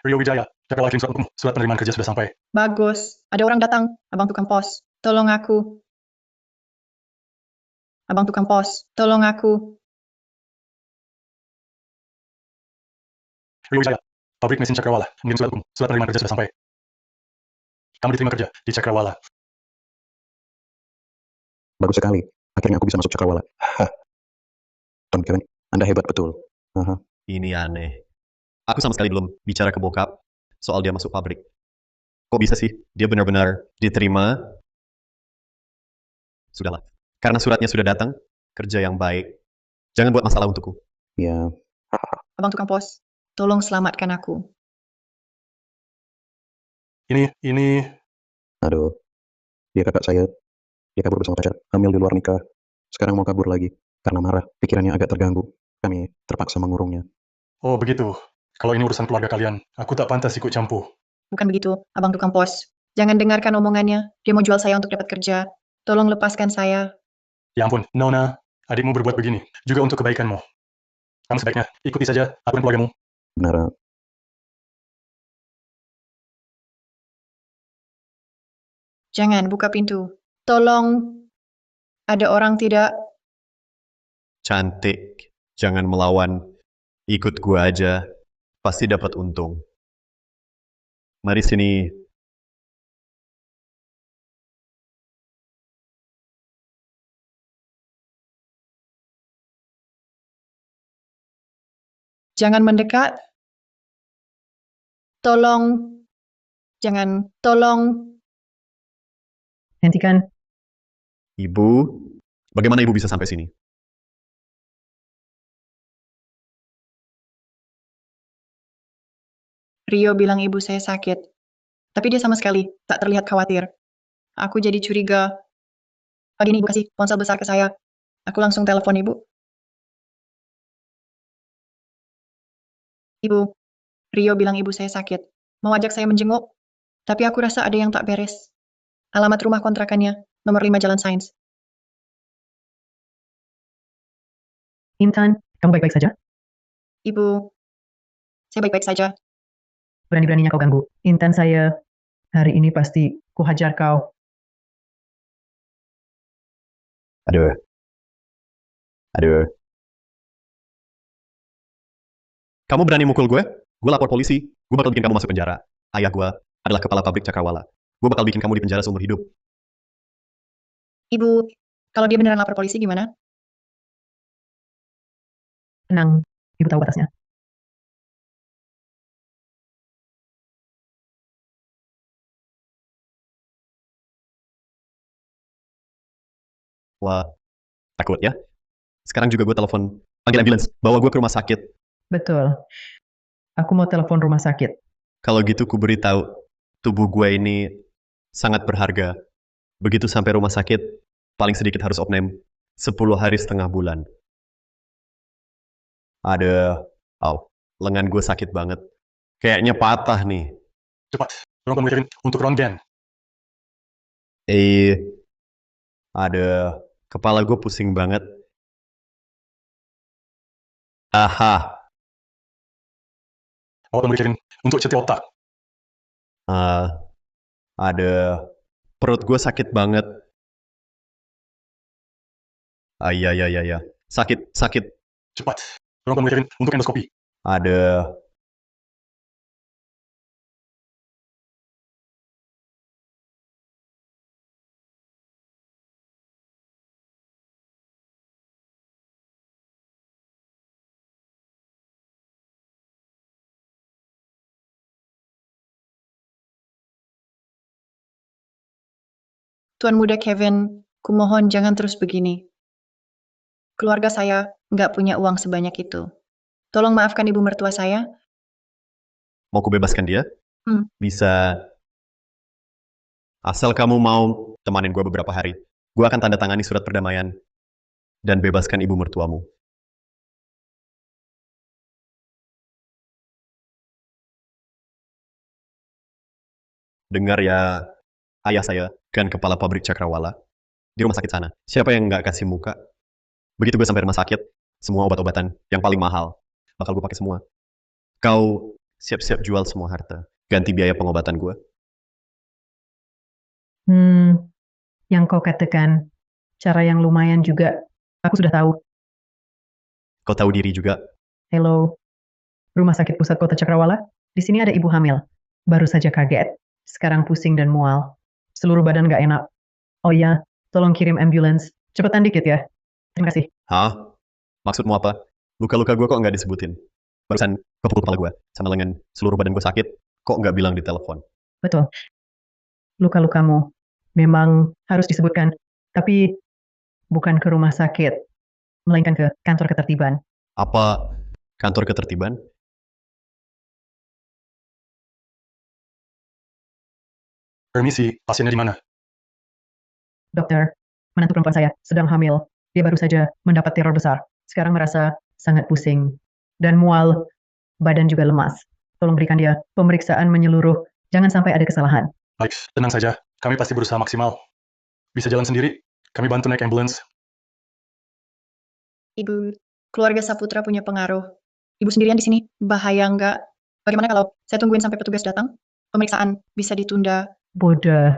Rio Wijaya, Cakrawala kirim surat untukmu. Surat penerimaan kerja sudah sampai. Bagus. Ada orang datang. Abang tukang pos. Tolong aku. Abang tukang pos. Tolong aku. Rio Wijaya, pabrik mesin Cakrawala mengirim surat untukmu. Surat penerimaan kerja sudah sampai. Kamu diterima kerja di Cakrawala. Bagus sekali, akhirnya aku bisa masuk Cakrawala. Hah. Tuan Kevin, Anda hebat betul. Aha. Ini aneh. Aku sama sekali belum bicara ke bokap soal dia masuk pabrik. Kok bisa sih dia benar-benar diterima? Sudahlah. Karena suratnya sudah datang, kerja yang baik. Jangan buat masalah untukku. Ya, Abang tukang pos. Tolong selamatkan aku. Ini, aduh. Dia kakak saya. Dia kabur bersama pacar, hamil di luar nikah. Sekarang mau kabur lagi. Karena marah, pikirannya agak terganggu. Kami terpaksa mengurungnya. oh begitu. Kalau ini urusan keluarga kalian, aku tak pantas ikut campur. Bukan begitu, abang tukang pos. Jangan dengarkan omongannya. Dia mau jual saya untuk dapat kerja. Tolong lepaskan saya. Ya ampun, Nona, adikmu berbuat begini. Juga untuk kebaikanmu. Kamu sebaiknya ikuti saja aturan keluargamu. Benar, Jangan buka pintu. Tolong. Ada orang tidak? Cantik. Jangan melawan. Ikut gua aja. Pasti dapat untung. Mari sini. Jangan mendekat. Tolong. Jangan. Tolong. Hentikan. Ibu, bagaimana ibu bisa sampai sini? Rio bilang ibu saya sakit. Tapi dia sama sekali tak terlihat khawatir. Aku jadi curiga. Pagi ini ibu kasih ponsel besar ke saya. Aku langsung telepon ibu. Ibu, Rio bilang ibu saya sakit. Mau ajak saya menjenguk. Tapi aku rasa ada yang tak beres. Alamat rumah kontrakannya, nomor 5 Jalan Sains. Intan, kamu baik-baik saja? Ibu, saya baik-baik saja. Berani-beraninya kau ganggu. Intan, saya hari ini pasti kuhajar kau. Aduh. Aduh. Kamu berani mukul gue? Gue lapor polisi. Gue bakal bikin kamu masuk penjara. Ayah gue adalah kepala pabrik Cakrawala. Gue bakal bikin kamu di penjara seumur hidup. Ibu, kalau dia beneran lapor polisi gimana? Tenang, ibu tahu batasnya. Wah, takut ya? Sekarang juga gue telepon, panggil ambulans, bawa gue ke rumah sakit. Betul. Aku mau telepon rumah sakit. Kalau gitu ku beritahu, tubuh gue ini sangat berharga. Begitu sampai rumah sakit, paling sedikit harus opname 10 hari setengah bulan. Ada, lengan gue sakit banget. Kayaknya patah nih. Cepat, tolong kamu kirim untuk ronggen. Ada, kepala gue pusing banget. Aha, Mau kamu kirim untuk CT otak. ada, perut gue sakit banget. Iya, iya, iya, iya. Sakit, sakit. Cepat, tolong kamu kirim untuk endoskopi. Ada. Tuan Muda Kevin, kumohon jangan terus begini. Keluarga saya nggak punya uang sebanyak itu. Tolong maafkan ibu mertua saya. Mau ku bebaskan dia? Hmm. Bisa. Asal kamu mau temanin gue beberapa hari, gue akan tanda tangani surat perdamaian dan bebaskan ibu mertuamu. Dengar ya, ayah saya kan kepala pabrik Cakrawala di rumah sakit sana. Siapa yang nggak kasih muka? Begitu gue sampai rumah sakit, semua obat-obatan yang paling mahal bakal gue pakai semua. Kau siap-siap jual semua harta, ganti biaya pengobatan gue. Yang kau katakan, cara yang lumayan juga, aku sudah tahu. Kau tahu diri juga. Hello, Rumah Sakit Pusat Kota Cakrawala. Di sini ada ibu hamil. Baru saja kaget, sekarang pusing dan mual. Seluruh badan gak enak. Oh iya, tolong kirim ambulans. Cepetan dikit ya. Terima kasih. Hah? Maksudmu apa? Luka-luka gue kok nggak disebutin? Barusan kau pukul kepala gue, sama lengan seluruh badan gue sakit, kok nggak bilang di telepon? Betul. Luka-lukamu memang harus disebutkan, tapi bukan ke rumah sakit, melainkan ke kantor ketertiban. Apa kantor ketertiban? Permisi, pasiennya di mana? Dokter, menantu perempuan saya sedang hamil. Dia baru saja mendapat teror besar. Sekarang merasa sangat pusing dan mual, badan juga lemas. Tolong berikan dia pemeriksaan menyeluruh. Jangan sampai ada kesalahan. Baik, tenang saja. Kami pasti berusaha maksimal. Bisa jalan sendiri, kami bantu naik ambulans. Ibu, keluarga Saputra punya pengaruh. Ibu sendirian di sini, bahaya nggak? Bagaimana kalau saya tungguin sampai petugas datang? Pemeriksaan bisa ditunda. Bodoh.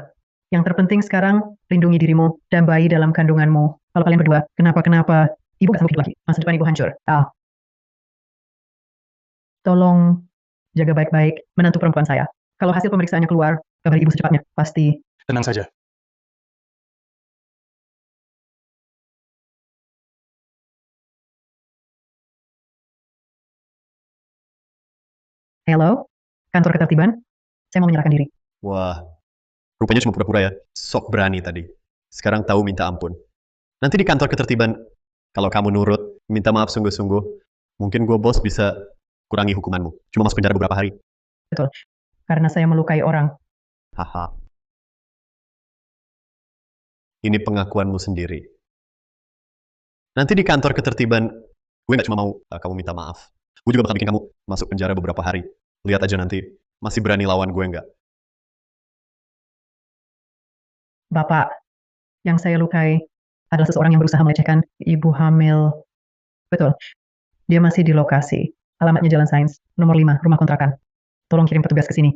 Yang terpenting sekarang, lindungi dirimu dan bayi dalam kandunganmu. Kalau kalian berdua, kenapa-kenapa, ibu gak sanggup hidup lagi. Masa depan ibu hancur. Tolong jaga baik-baik menantu perempuan saya. Kalau hasil pemeriksaannya keluar, kabari ibu secepatnya. Pasti. Tenang saja. Hello, kantor ketertiban. Saya mau menyerahkan diri. Wah, rupanya cuma pura-pura ya. Sok berani tadi. Sekarang tahu minta ampun. Nanti di kantor ketertiban, kalau kamu nurut, minta maaf sungguh-sungguh, mungkin gue bos bisa kurangi hukumanmu. Cuma masuk penjara beberapa hari. Betul. Karena saya melukai orang. Haha. Ini pengakuanmu sendiri. Nanti di kantor ketertiban, gue nggak cuma mau kamu minta maaf. Gue juga bakal bikin kamu masuk penjara beberapa hari. Lihat aja nanti, masih berani lawan gue nggak? Bapak, yang saya lukai adalah seseorang yang berusaha melecehkan ibu hamil. Betul. Dia masih di lokasi. Alamatnya Jalan Sains, nomor 5, rumah kontrakan. Tolong kirim petugas ke sini.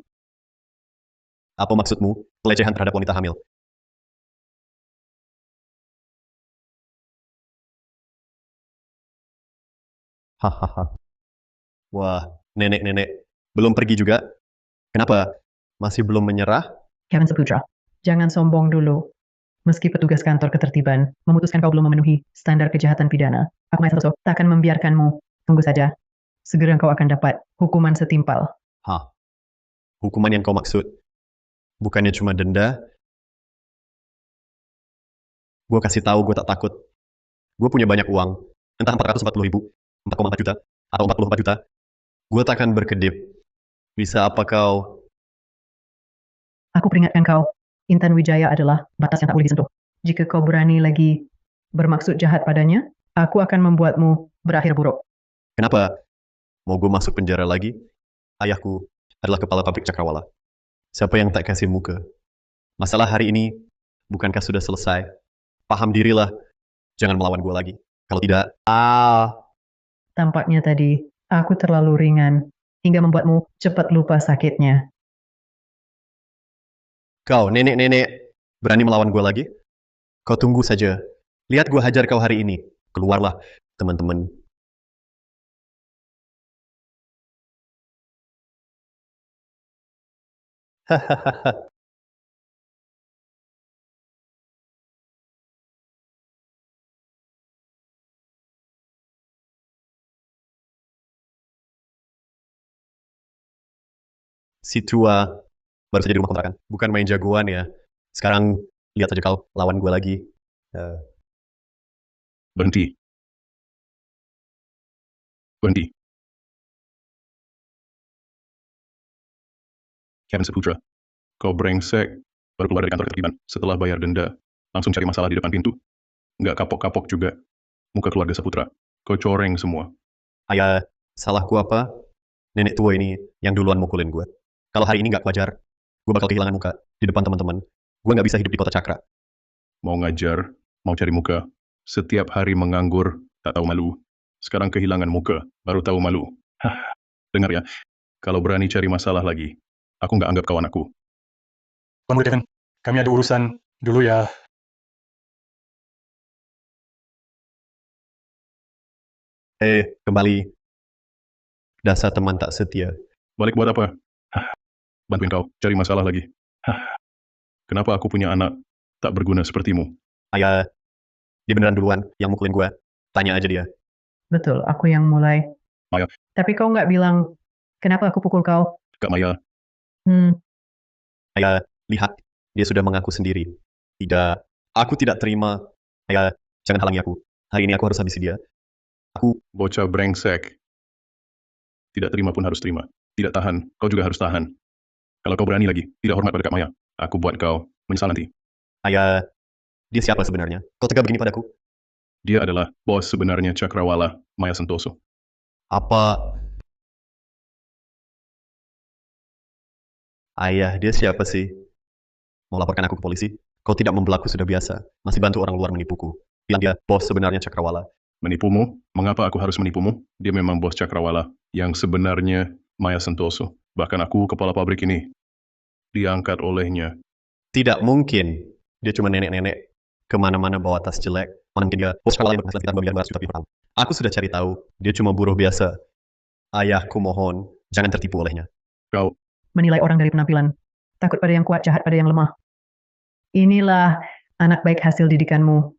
Apa maksudmu? Pelecehan terhadap wanita hamil? Hahaha. Wah, nenek-nenek belum pergi juga? Kenapa? Masih belum menyerah? Kevin Saputra, jangan sombong dulu. Meski petugas kantor ketertiban memutuskan kau belum memenuhi standar kejahatan pidana, aku Maya Santoso tak akan membiarkanmu. Tunggu saja. Segera kau akan dapat hukuman setimpal. Hah? Hukuman yang kau maksud? Bukannya cuma denda? Gue kasih tahu gue tak takut. Gue punya banyak uang. Entah 440 ribu, 4,4 juta, atau 44 juta. Gue tak akan berkedip. Bisa apa kau? Aku peringatkan kau, Intan Wijaya adalah batas yang tak boleh disentuh. Jika kau berani lagi bermaksud jahat padanya, aku akan membuatmu berakhir buruk. Kenapa? Mau gue masuk penjara lagi? Ayahku adalah kepala pabrik Cakrawala. Siapa yang tak kasih muka? Masalah hari ini, bukankah sudah selesai? Paham dirilah. Jangan melawan gue lagi. Kalau tidak, Tampaknya tadi, aku terlalu ringan, hingga membuatmu cepat lupa sakitnya. kau nenek-nenek berani melawan gue lagi? Kau tunggu saja. Lihat gue hajar kau hari ini. Keluarlah, teman-teman. Hahaha. Si tua baru saja di rumah kontrakan. Bukan main jagoan ya. Sekarang lihat saja kau lawan gue lagi. Eh, Berhenti. Berhenti. Kevin Saputra, kau brengsek. baru keluar dari kantor ketertiban. Setelah bayar denda, langsung cari masalah di depan pintu. Nggak kapok-kapok juga. Muka keluarga Saputra. Kau coreng semua. Ayah, salahku apa? Nenek tua ini yang duluan mukulin gue. Kalau hari ini nggak wajar, gue bakal kehilangan muka di depan teman-teman. Gue nggak bisa hidup di kota Cakra. Mau ngajar, mau cari muka. Setiap hari menganggur, tak tahu malu. Sekarang kehilangan muka, baru tahu malu. Hah, dengar ya, kalau berani cari masalah lagi, aku nggak anggap kau anakku. Tuan Muda Kevin, kami ada urusan dulu ya. Kembali. Dasar teman tak setia. Balik buat apa? Hah, bantuin kau cari masalah lagi. Hah, kenapa aku punya anak tak berguna sepertimu? Ayah, dia beneran duluan yang mukulin gue. Tanya aja dia. Betul, aku yang mulai. Maya. Tapi kau nggak bilang, kenapa aku pukul kau? Kak Maya, Ayah, lihat. Dia sudah mengaku sendiri. Tidak, aku tidak terima. Ayah, jangan halangi aku. Hari ini aku harus habisi dia. bocah brengsek. Tidak terima pun harus terima. Tidak tahan, kau juga harus tahan. Kalau kau berani lagi, tidak hormat pada Kak Maya, aku buat kau menyesal nanti. Ayah, dia siapa sebenarnya? Kau tega begini padaku? Dia adalah bos sebenarnya Cakrawala, Maya Santoso. Apa? Ayah, dia siapa sih? Mau laporkan aku ke polisi? Kau tidak membelaku sudah biasa. Masih bantu orang luar menipuku. Bilang dia bos sebenarnya Cakrawala. Menipumu? Mengapa aku harus menipumu? Dia memang bos Cakrawala, yang sebenarnya Maya Santoso. Bahkan aku, kepala pabrik ini, diangkat olehnya. Tidak mungkin. Dia cuma nenek-nenek. Kemana-mana bawa tas jelek. Mana mungkin dia bos Cakrawala yang berpenghasilan sekitar 2 miliar 200 juta per tahun. Aku sudah cari tahu. Dia cuma buruh biasa. Ayahku mohon, jangan tertipu olehnya. Kau, Menilai orang dari penampilan. Takut pada yang kuat, jahat pada yang lemah. Inilah anak baik hasil didikanmu.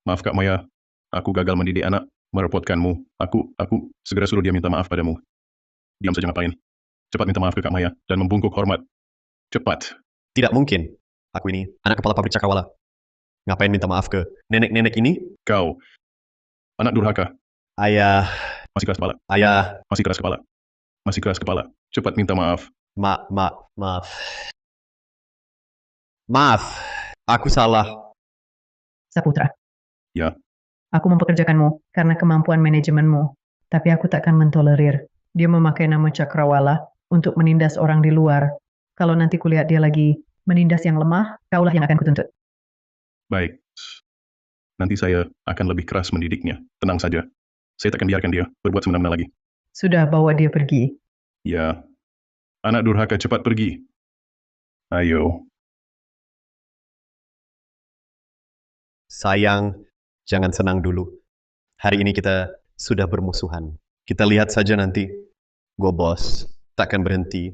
maaf Kak Maya, aku gagal mendidik anak, merepotkanmu. Aku segera suruh dia minta maaf padamu. Diam saja ngapain? Cepat minta maaf ke Kak Maya, dan membungkuk hormat. Cepat. Tidak mungkin. Aku ini anak kepala pabrik Cakrawala. Ngapain minta maaf ke nenek-nenek ini? Kau, anak durhaka. Ayah, Masih keras kepala. ayah, Masih keras kepala. Masih keras kepala. Cepat minta maaf. maaf. Maaf, aku salah. Saputra. Ya. Aku mempekerjakanmu karena kemampuan manajemenmu. Tapi aku takkan mentolerir dia memakai nama Cakrawala untuk menindas orang di luar. Kalau nanti kulihat dia lagi menindas yang lemah, kaulah yang akan kutuntut. Baik. Nanti saya akan lebih keras mendidiknya. Tenang saja. Saya takkan biarkan dia berbuat semena-mena lagi. Sudah bawa dia pergi. Ya. Anak durhaka, cepat pergi. Ayo. Sayang, jangan senang dulu. Hari ini kita sudah bermusuhan. Kita lihat saja nanti. Gue bos, takkan berhenti.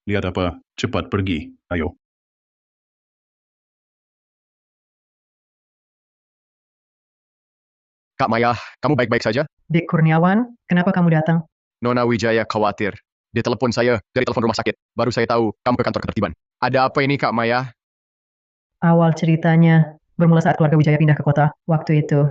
Lihat apa? Cepat pergi. Ayo. Kak Maya, kamu baik-baik saja? Dik Kurniawan, kenapa kamu datang? Nona Wijaya khawatir. Dia telepon saya dari telepon rumah sakit. Baru saya tahu kamu ke kantor ketertiban. Ada apa ini Kak Maya? Awal ceritanya bermula saat keluarga Wijaya pindah ke kota. Waktu itu,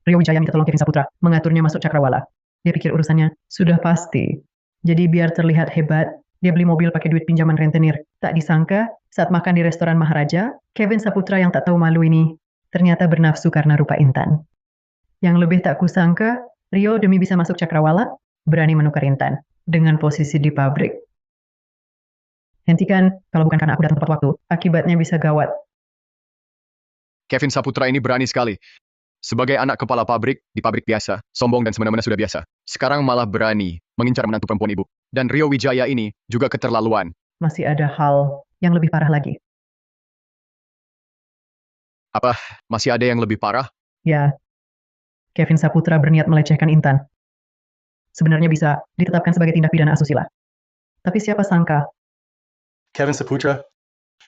Rio Wijaya minta tolong Kevin Saputra mengaturnya masuk Cakrawala. Dia pikir urusannya sudah pasti. Jadi biar terlihat hebat, dia beli mobil pakai duit pinjaman rentenir. Tak disangka, saat makan di restoran Maharaja, Kevin Saputra yang tak tahu malu ini ternyata bernafsu karena rupa Intan. Yang lebih tak kusangka, Rio demi bisa masuk Cakrawala, berani menukar Intan dengan posisi di pabrik. Hentikan, kalau bukan karena aku datang tepat waktu, akibatnya bisa gawat. Kevin Saputra ini berani sekali. Sebagai anak kepala pabrik, di pabrik biasa, sombong dan semena-mena sudah biasa. Sekarang malah berani mengincar menantu perempuan ibu. Dan Rio Wijaya ini juga keterlaluan. Masih ada hal yang lebih parah lagi. Apa, masih ada yang lebih parah? Ya, Kevin Saputra berniat melecehkan Intan. Sebenarnya bisa ditetapkan sebagai tindak pidana asusila. Tapi siapa sangka, Kevin Saputra,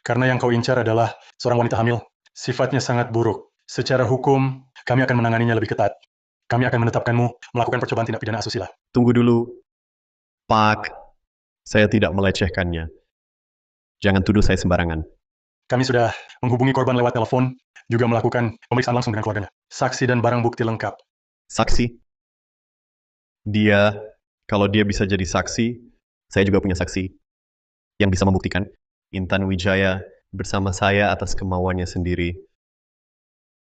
karena yang kau incar adalah seorang wanita hamil. Sifatnya sangat buruk. Secara hukum, kami akan menanganinya lebih ketat. Kami akan menetapkanmu melakukan percobaan tindak pidana asusila. Tunggu dulu. Pak, saya tidak melecehkannya. Jangan tuduh saya sembarangan. Kami sudah menghubungi korban lewat telepon, juga melakukan pemeriksaan langsung dengan keluarganya. Saksi dan barang bukti lengkap. Saksi? Kalau dia bisa jadi saksi, saya juga punya saksi yang bisa membuktikan Intan Wijaya bersama saya atas kemauannya sendiri.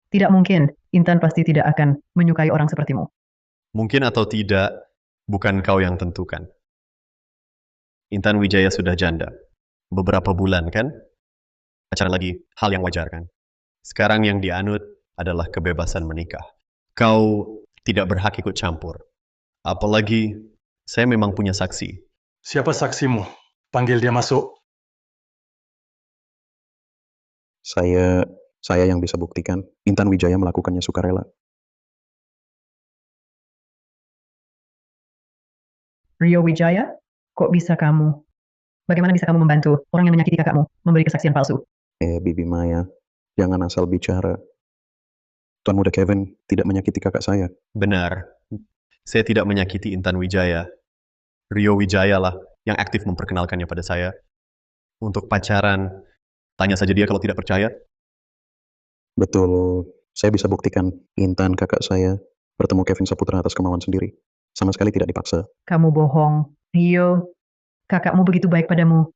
Tidak mungkin. Intan pasti tidak akan menyukai orang sepertimu. Mungkin atau tidak, bukan kau yang tentukan. Intan Wijaya sudah janda. Beberapa bulan kan? Pacaran lagi, hal yang wajar kan? Sekarang yang dianut adalah kebebasan menikah. Kau tidak berhak ikut campur. Apalagi, saya memang punya saksi. Siapa saksimu? Panggil dia masuk. Saya yang bisa buktikan Intan Wijaya melakukannya sukarela. Rio Wijaya, bagaimana bisa kamu membantu orang yang menyakiti kakakmu memberi kesaksian palsu? Bibi Maya, jangan asal bicara. Tuan Muda Kevin tidak menyakiti kakak saya. Benar, saya tidak menyakiti Intan Wijaya. Rio Wijaya lah yang aktif memperkenalkannya pada saya. Untuk pacaran, tanya saja dia kalau tidak percaya. Betul, saya bisa buktikan Intan kakak saya bertemu Kevin Saputra atas kemauan sendiri. Sama sekali tidak dipaksa. Kamu bohong. Rio, kakakmu begitu baik padamu.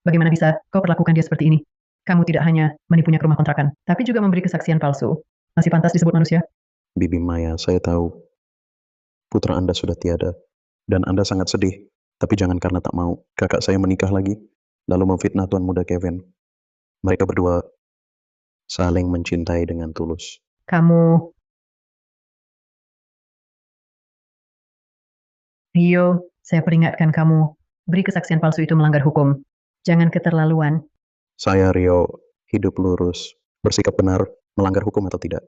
Bagaimana bisa kau perlakukan dia seperti ini? Kamu tidak hanya menipunya ke rumah kontrakan, tapi juga memberi kesaksian palsu. Masih pantas disebut manusia? Bibi Maya, saya tahu putra Anda sudah tiada. Dan Anda sangat sedih. Tapi jangan karena tak mau kakak saya menikah lagi, lalu memfitnah Tuan Muda Kevin. Mereka berdua saling mencintai dengan tulus. Rio, saya peringatkan kamu, beri kesaksian palsu itu melanggar hukum. Jangan keterlaluan. Saya Rio, hidup lurus, bersikap benar, melanggar hukum atau tidak.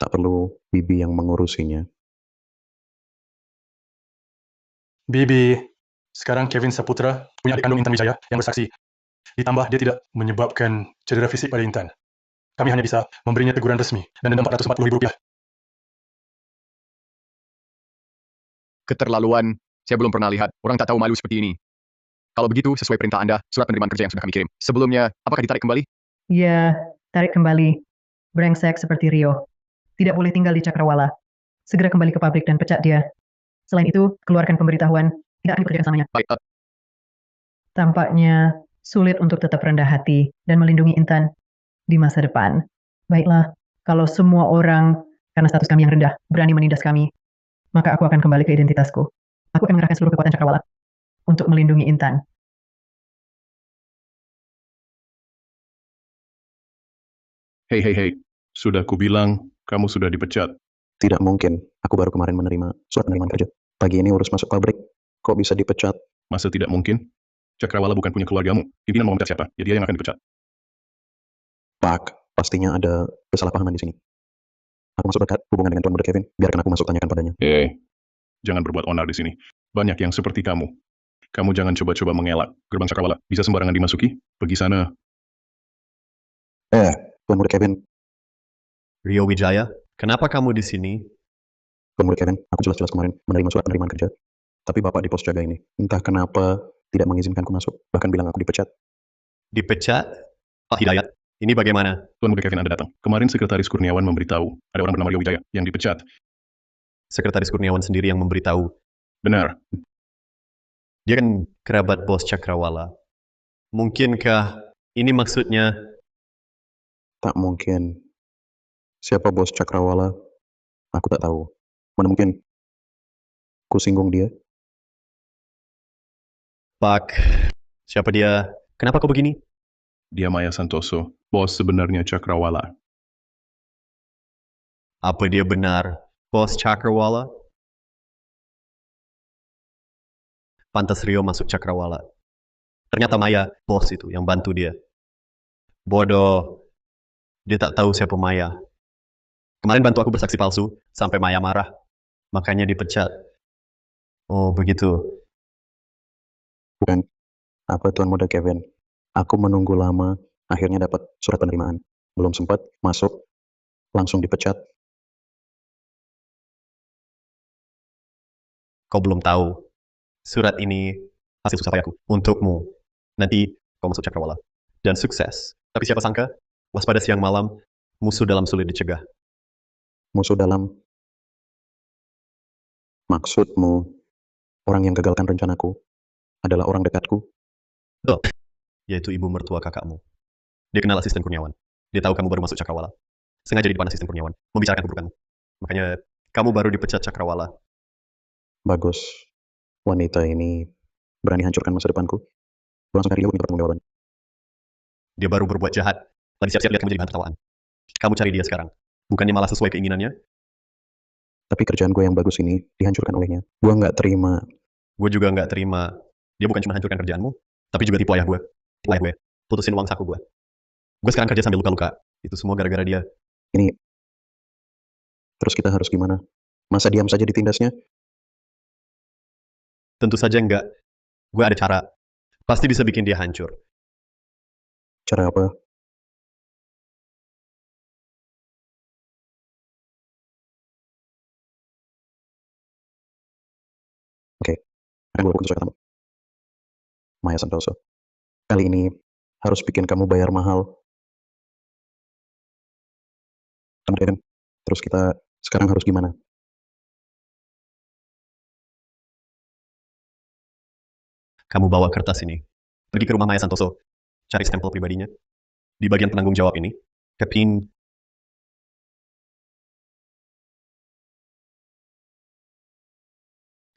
Tak perlu Bibi yang mengurusinya. Bibi, sekarang Kevin Saputra punya adik kandung Intan Wijaya yang bersaksi. Ditambah dia tidak menyebabkan cedera fisik pada Intan. Kami hanya bisa memberinya teguran resmi dan denda Rp440.000. Keterlaluan. Saya belum pernah lihat orang tak tahu malu seperti ini. Kalau begitu, sesuai perintah Anda, surat penerimaan kerja yang sudah kami kirim. Sebelumnya, apakah ditarik kembali? Ya, tarik kembali. Brengsek seperti Rio. Tidak boleh tinggal di Cakrawala. Segera kembali ke pabrik dan pecat dia. Selain itu, keluarkan pemberitahuan. Tidak akan bekerja samanya. Baik, Tampaknya sulit untuk tetap rendah hati dan melindungi Intan di masa depan. Baiklah, kalau semua orang, karena status kami yang rendah, berani menindas kami, maka aku akan kembali ke identitasku. Aku akan mengerahkan seluruh kekuatan Cakrawala untuk melindungi Intan. Hei, sudah kubilang, kamu sudah dipecat. Tidak mungkin, aku baru kemarin menerima surat penerimaan kerja. Pagi ini urus masuk pabrik, kok bisa dipecat? Masa tidak mungkin? Cakrawala bukan punya keluargamu. Pimpinan mau memecat siapa? Ya dia yang akan dipecat. Pak, pastinya ada kesalahpahaman di sini. Aku masuk dekat hubungan dengan Tuan Muda Kevin, biarkan aku masuk tanyakan padanya. Jangan berbuat onar di sini. Banyak yang seperti kamu. Kamu jangan coba-coba mengelak. Gerbang Cakrawala bisa sembarangan dimasuki. Pergi sana. Tuan Muda Kevin, Rio Wijaya, kenapa kamu di sini? Tuan Muda Kevin, aku jelas-jelas kemarin menerima surat penerimaan kerja. Tapi Bapak di pos jaga ini, entah kenapa tidak mengizinkanku masuk, bahkan bilang aku dipecat. Dipecat? Pak Hidayat, ini bagaimana? Tuan Muda Kevin Anda datang. Kemarin Sekretaris Kurniawan memberitahu ada orang bernama Rio Wijaya yang dipecat. Sekretaris Kurniawan sendiri yang memberitahu. Benar. Dia kan kerabat bos Cakrawala. Mungkinkah ini maksudnya? Tak mungkin. Siapa bos Cakrawala? Aku tak tahu. Mana mungkin ku singgung dia? Pak, siapa dia? Kenapa kau begini? Dia Maya Santoso, bos sebenarnya Cakrawala. Apa dia benar bos Cakrawala? Pantas Rio masuk Cakrawala. Ternyata Maya, bos itu, yang bantu dia. Bodoh. Dia tak tahu siapa Maya. Kemarin bantu aku bersaksi palsu, sampai Maya marah. Makanya dipecat. Oh, begitu. Bukan. Apa Tuan Muda Kevin? Aku menunggu lama, akhirnya dapat surat penerimaan. Belum sempat masuk, langsung dipecat. Kau belum tahu. Surat ini hasil susah payahku untukmu. Nanti kau masuk Cakrawala. Dan sukses. Tapi siapa sangka, waspada siang malam, musuh dalam sulit dicegah. Musuh dalam? Maksudmu, orang yang gagalkan rencanaku adalah orang dekatku? Betul. Yaitu ibu mertua kakakmu. Dia kenal asisten Kurniawan. Dia tahu kamu baru masuk Cakrawala. Sengaja di depan asisten Kurniawan, membicarakan keburukanmu. Makanya kamu baru dipecat Cakrawala. Bagus. Wanita ini berani hancurkan masa depanku. Gue langsung cari dia, gue minta pertanggungjawaban. Dia baru berbuat jahat. Lagi siap-siap lihat kamu jadi bahan tertawaan. Kamu cari dia sekarang. Bukannya malah sesuai keinginannya. Tapi kerjaan gue yang bagus ini dihancurkan olehnya. Gue nggak terima. Gue juga nggak terima. Dia bukan cuma hancurkan kerjaanmu, tapi juga tipu ayah gue. Tipu ayah gue. Putusin uang saku gue. Gue sekarang kerja sambil luka-luka. Itu semua gara-gara dia. Ini. Terus kita harus gimana? Masa diam saja ditindasnya? Tentu saja enggak. Gue ada cara. Pasti bisa bikin dia hancur. Cara apa? Oke, akan gue lakukan sesuai katamu. Maya Santoso. Kali ini harus bikin kamu bayar mahal. Kamu kan? Terus kita sekarang harus gimana? Kamu bawa kertas ini. Pergi ke rumah Maya Santoso. Cari stempel pribadinya. Di bagian penanggung jawab ini. Kepin.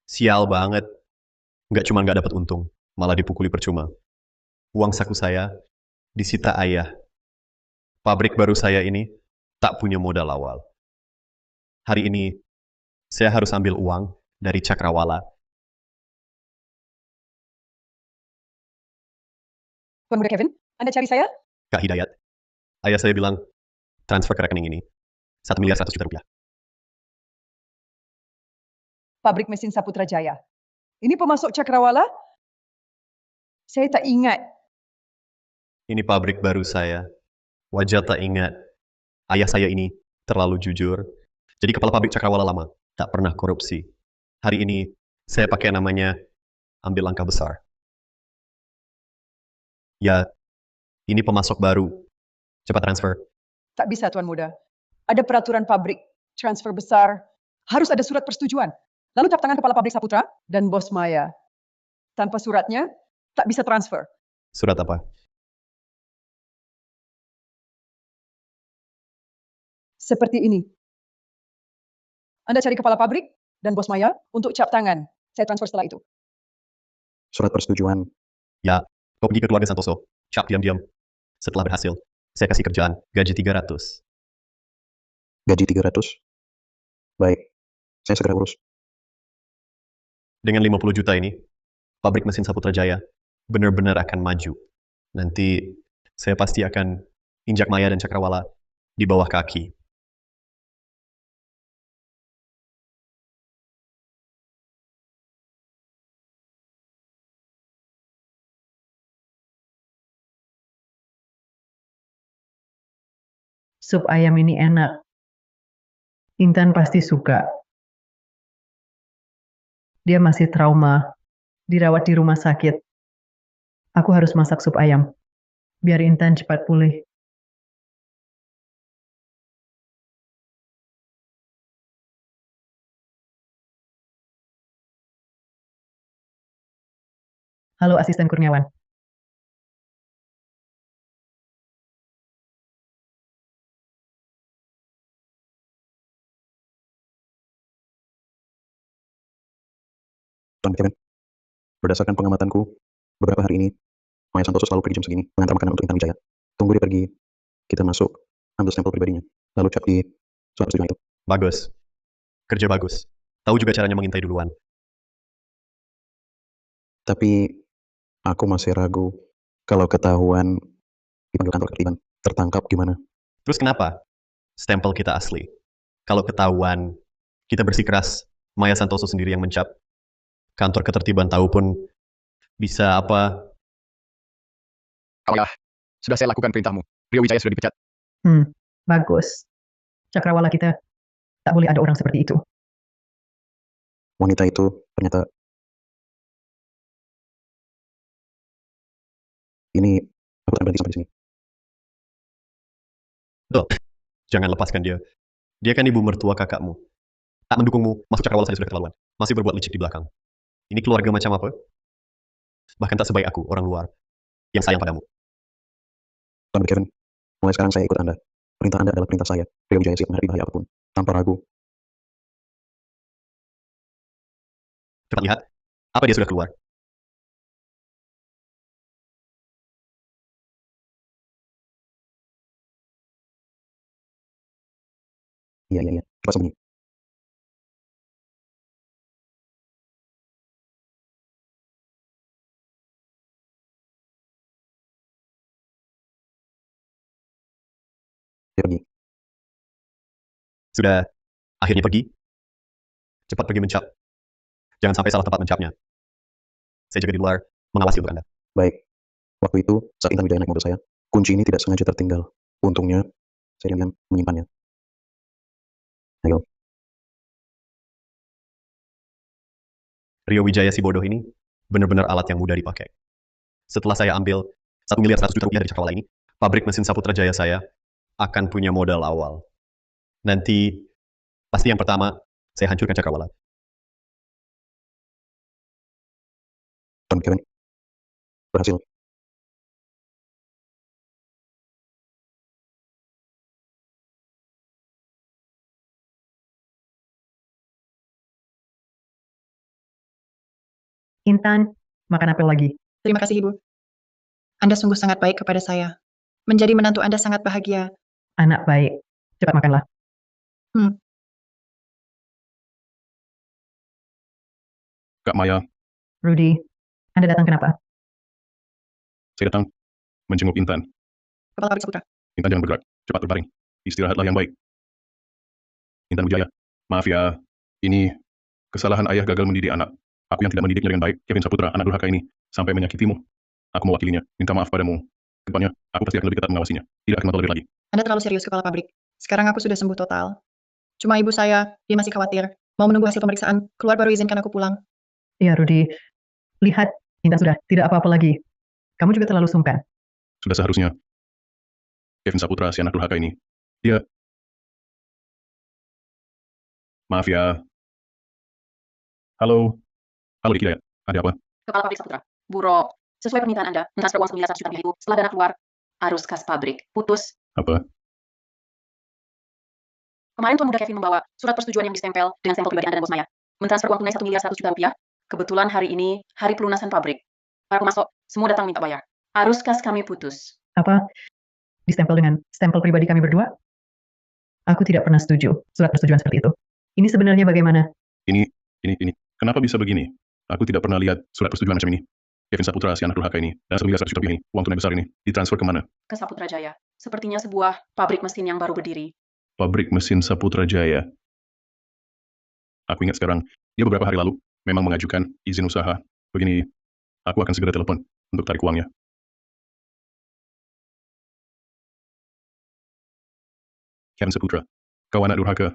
Sial banget. Nggak cuma nggak dapat untung. Malah dipukuli percuma. Uang saku saya disita ayah. Pabrik baru saya ini tak punya modal awal. Hari ini saya harus ambil uang dari Cakrawala. Tuan Muda Kevin, Anda cari saya? Kak Hidayat. Ayah saya bilang, transfer ke rekening ini. 1.100.000.000 rupiah. Pabrik mesin Saputra Jaya. Ini pemasok Cakrawala? Saya tak ingat. Ini pabrik baru saya. Wajah tak ingat. Ayah saya ini terlalu jujur. Jadi kepala pabrik Cakrawala lama. Tak pernah korupsi. Hari ini saya pakai namanya ambil langkah besar. Ya, ini pemasok baru. Cepat transfer. Tak bisa, Tuan Muda. Ada peraturan pabrik, transfer besar, harus ada surat persetujuan. Lalu cap tangan kepala pabrik Saputra dan bos Maya. Tanpa suratnya, tak bisa transfer. Surat apa? Seperti ini. Anda cari kepala pabrik dan bos Maya untuk cap tangan. Saya transfer setelah itu. Surat persetujuan. Ya, kau pergi ke keluarga Santoso. Cap diam-diam. Setelah berhasil, saya kasih kerjaan. Gaji 300. Gaji 300? Baik, saya segera urus. Dengan 50 juta ini, pabrik mesin Saputra Jaya benar-benar akan maju. Nanti saya pasti akan injak Maya dan Cakrawala di bawah kaki. Sup ayam ini enak. Intan pasti suka. Dia masih trauma, dirawat di rumah sakit. Aku harus masak sup ayam, biar Intan cepat pulih. Halo Asisten Kurniawan. Tuan Kevin, berdasarkan pengamatanku, beberapa hari ini, Maya Santoso selalu pergi jam segini mengantar makanan untuk Intan Wijaya. Tunggu dia pergi, kita masuk, ambil stempel pribadinya, lalu cap di surat persetujuan itu. Bagus. Kerja bagus. Tahu juga caranya mengintai duluan. Tapi, aku masih ragu, kalau ketahuan dipanggil kantor ketertiban, tertangkap gimana? Terus kenapa? Stempel kita asli. Kalau ketahuan, kita bersikeras. Maya Santoso sendiri yang mencap. Kantor ketertiban tahu pun bisa apa. Kawalah, sudah saya lakukan perintahmu. Rio Wijaya sudah dipecat. Bagus. Cakrawala kita, tak boleh ada orang seperti itu. Wanita itu ternyata ini aku tak berhenti sampai di sini. Tuh, jangan lepaskan dia. Dia kan ibu mertua kakakmu. Tak mendukungmu, masuk Cakrawala saya sudah keterlaluan. Masih berbuat licik di belakang. Ini keluarga macam apa? Bahkan tak sebaik aku, orang luar, yang sayang padamu. Tuan Kevin, mulai sekarang saya ikut Anda. Perintah Anda adalah perintah saya. Rio Wijaya siap menghadapi bahaya apapun, tanpa ragu. Cepat lihat, apa dia sudah keluar? Iya, iya, iya. Cepat sembunyi. Dia pergi. Sudah akhirnya pergi. Cepat pergi mencap. Jangan sampai salah tempat mencapnya. Saya jaga di luar, mengawasi untuk Anda. Baik. Waktu itu, saat Intan Wijaya naik mobil saya, kunci ini tidak sengaja tertinggal. Untungnya, saya diam-diam menyimpannya. Ayo, Rio Wijaya si bodoh ini benar-benar alat yang mudah dipakai. Setelah saya ambil 1.100.000.000 rupiah dari Cakrawala ini, pabrik mesin Saputra Jaya saya akan punya modal awal. Nanti, pasti yang pertama, saya hancurkan Cakrawala. Tuan Kevin. Berhasil. Intan, makan apel lagi. Terima kasih, Ibu. Anda sungguh sangat baik kepada saya. Menjadi menantu Anda sangat bahagia. Anak baik. Cepat makanlah. Kak Maya, Rudy, Anda datang kenapa? saya datang menjenguk Intan. Kepala Pabrik Saputra. Intan jangan bergerak, cepat berbaring. Istirahatlah yang baik. Intan Wijaya, maaf ya, ini kesalahan ayah gagal mendidik anak. Aku yang tidak mendidiknya dengan baik, Kevin Saputra, anak durhaka ini, sampai menyakitimu. Aku mewakilinya, minta maaf padamu. Kedepannya, aku pasti akan lebih ketat mengawasinya. Tidak akan mentolerir lagi. Anda terlalu serius, Kepala Pabrik. Sekarang aku sudah sembuh total. Cuma ibu saya, dia masih khawatir. Mau menunggu hasil pemeriksaan, keluar baru izinkan aku pulang. Ya, Rudy. Lihat, Intan sudah tidak apa-apa lagi. Kamu juga terlalu sungkan. Sudah seharusnya. Kevin Saputra, si anak durhaka ini. Dia... Maaf ya. Halo. Halo Dik Hidayat. Ada apa? Kepala Pabrik Saputra. Buro, sesuai permintaan Anda, mentransfer uang 1.100.000 rupiah itu setelah dana keluar, arus kas pabrik. Putus. Apa? Kemarin Tuan Muda Kevin membawa surat persetujuan yang distempel dengan stempel pribadi Anda dan Bos Maya. Mentransfer uang tunai 1.100.000.000 rupiah. Kebetulan hari ini hari pelunasan pabrik. Para pemasok semua datang minta bayar. Arus kas kami putus. Apa? Distempel dengan stempel pribadi kami berdua? Aku tidak pernah setuju surat persetujuan seperti itu. Ini sebenarnya bagaimana? Ini. Kenapa bisa begini? Aku tidak pernah lihat surat persetujuan macam ini. Kevin Saputra, si anak durhaka ini, dan 1.100.000 rupiah ini, uang tunai besar ini, ditransfer kemana? Ke Saputra Jaya. Sepertinya sebuah pabrik mesin yang baru berdiri. Pabrik mesin Saputra Jaya. Aku ingat sekarang, dia beberapa hari lalu memang mengajukan izin usaha. Begini, aku akan segera telepon untuk tarik uangnya. Kevin Saputra, kau anak durhaka,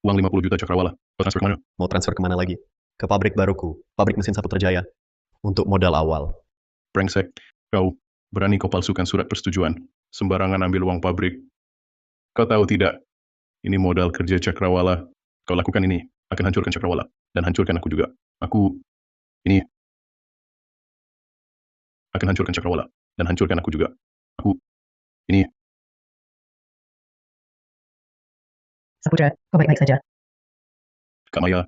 uang 50 juta Cakrawala, kau transfer kemana? Mau transfer kemana lagi? Ke pabrik baruku, pabrik mesin Saputra Jaya. Untuk modal awal. Brengsek, kau berani kau palsukan surat persetujuan, sembarangan ambil uang pabrik. Kau tahu tidak, ini modal kerja Cakrawala. Kau lakukan ini, akan hancurkan Cakrawala, dan hancurkan aku juga. Ini akan hancurkan Cakrawala, dan hancurkan aku juga. Ini, Saputra, kau baik-baik saja. Kak Maya,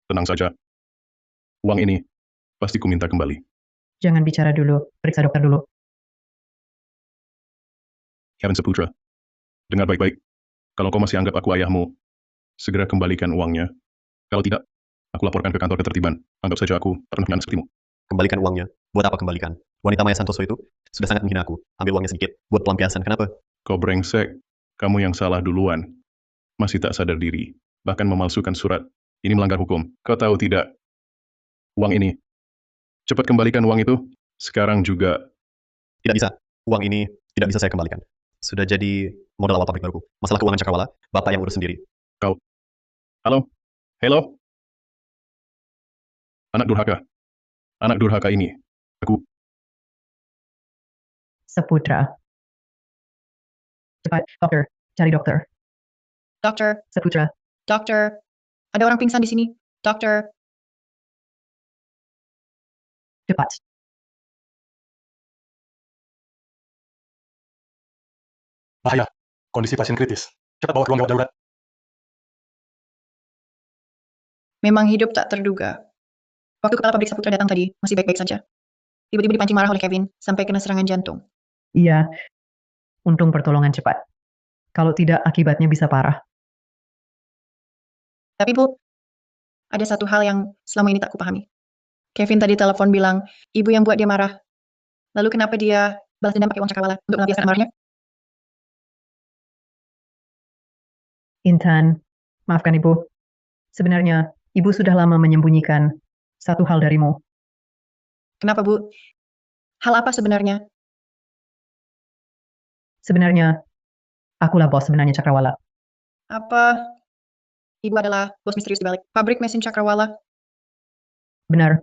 tenang saja. Uang ini, pasti ku minta kembali. Jangan bicara dulu, periksa dokter dulu. Kevin Saputra, dengar baik-baik. Kalau kau masih anggap aku ayahmu, segera kembalikan uangnya. Kalau tidak, aku laporkan ke kantor ketertiban. Anggap saja aku tak pernah punya anak sepertimu. Kembalikan uangnya. Buat apa kembalikan? Wanita Maya Santoso itu sudah sangat menghina aku. Ambil uangnya sedikit, buat pelampiasan. Kenapa? Kau brengsek, kamu yang salah duluan. Masih tak sadar diri, bahkan memalsukan surat. Ini melanggar hukum. Kau tahu tidak? Uang ini. Cepat kembalikan uang itu. Sekarang juga. Tidak bisa. Uang ini tidak bisa saya kembalikan. Sudah jadi modal awal pabrik baruku. Masalah keuangan Cakrawala, Bapak yang urus sendiri. Kau. Halo? Hello? Anak durhaka. Anak durhaka ini. Aku. Saputra. Cepat, dokter. Cari dokter. Dokter, Saputra. dokter. Ada orang pingsan di sini. Dokter. Cepat. Bahaya. Kondisi pasien kritis. Cepat bawa ke ruang gawat darurat. Memang hidup tak terduga. Waktu kepala pabrik Saputra datang tadi, masih baik-baik saja. Tiba-tiba dipancing marah oleh Kevin, sampai kena serangan jantung. Iya, untung pertolongan cepat. Kalau tidak, akibatnya bisa parah. Tapi Bu, ada satu hal yang selama ini tak kupahami. Kevin tadi telepon bilang, ibu yang buat dia marah. Lalu kenapa dia balas dendam pakai uang cakrawala untuk melampiaskan amarahnya? Intan, maafkan Ibu. Sebenarnya, Ibu sudah lama menyembunyikan satu hal darimu. Kenapa Bu? Hal apa sebenarnya? Sebenarnya, akulah bos sebenarnya Cakrawala. Apa ibu adalah bos misterius di balik pabrik mesin Cakrawala? Benar.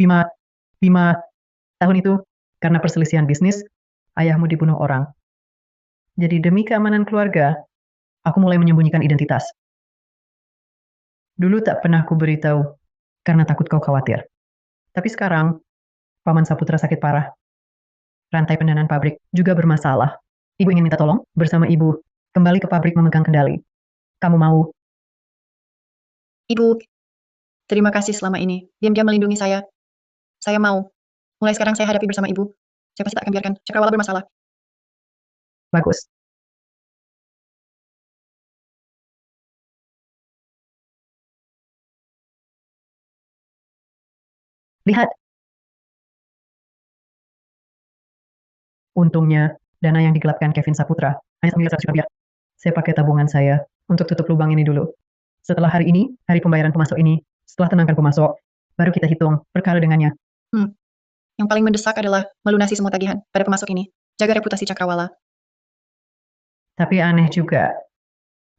Lima tahun itu, karena perselisihan bisnis, ayahmu dibunuh orang. Jadi demi keamanan keluarga, aku mulai menyembunyikan identitas. Dulu tak pernah ku beritahu, karena takut kau khawatir. Tapi sekarang, Paman Saputra sakit parah. Rantai pendanaan pabrik juga bermasalah. Ibu ingin minta tolong bersama ibu, kembali ke pabrik memegang kendali. Kamu mau? Ibu, terima kasih selama ini. Diam-diam melindungi saya. Saya mau. Mulai sekarang saya hadapi bersama ibu. Saya pasti tak akan biarkan Cakrawala bermasalah. Bagus. Lihat. Untungnya, dana yang digelapkan Kevin Saputra hanya 1 miliar rupiah. Saya pakai tabungan saya untuk tutup lubang ini dulu. Setelah hari ini, hari pembayaran pemasok ini, setelah tenangkan pemasok, baru kita hitung perkara dengannya. Yang paling mendesak adalah melunasi semua tagihan pada pemasok ini. Jaga reputasi Cakrawala. Tapi aneh juga.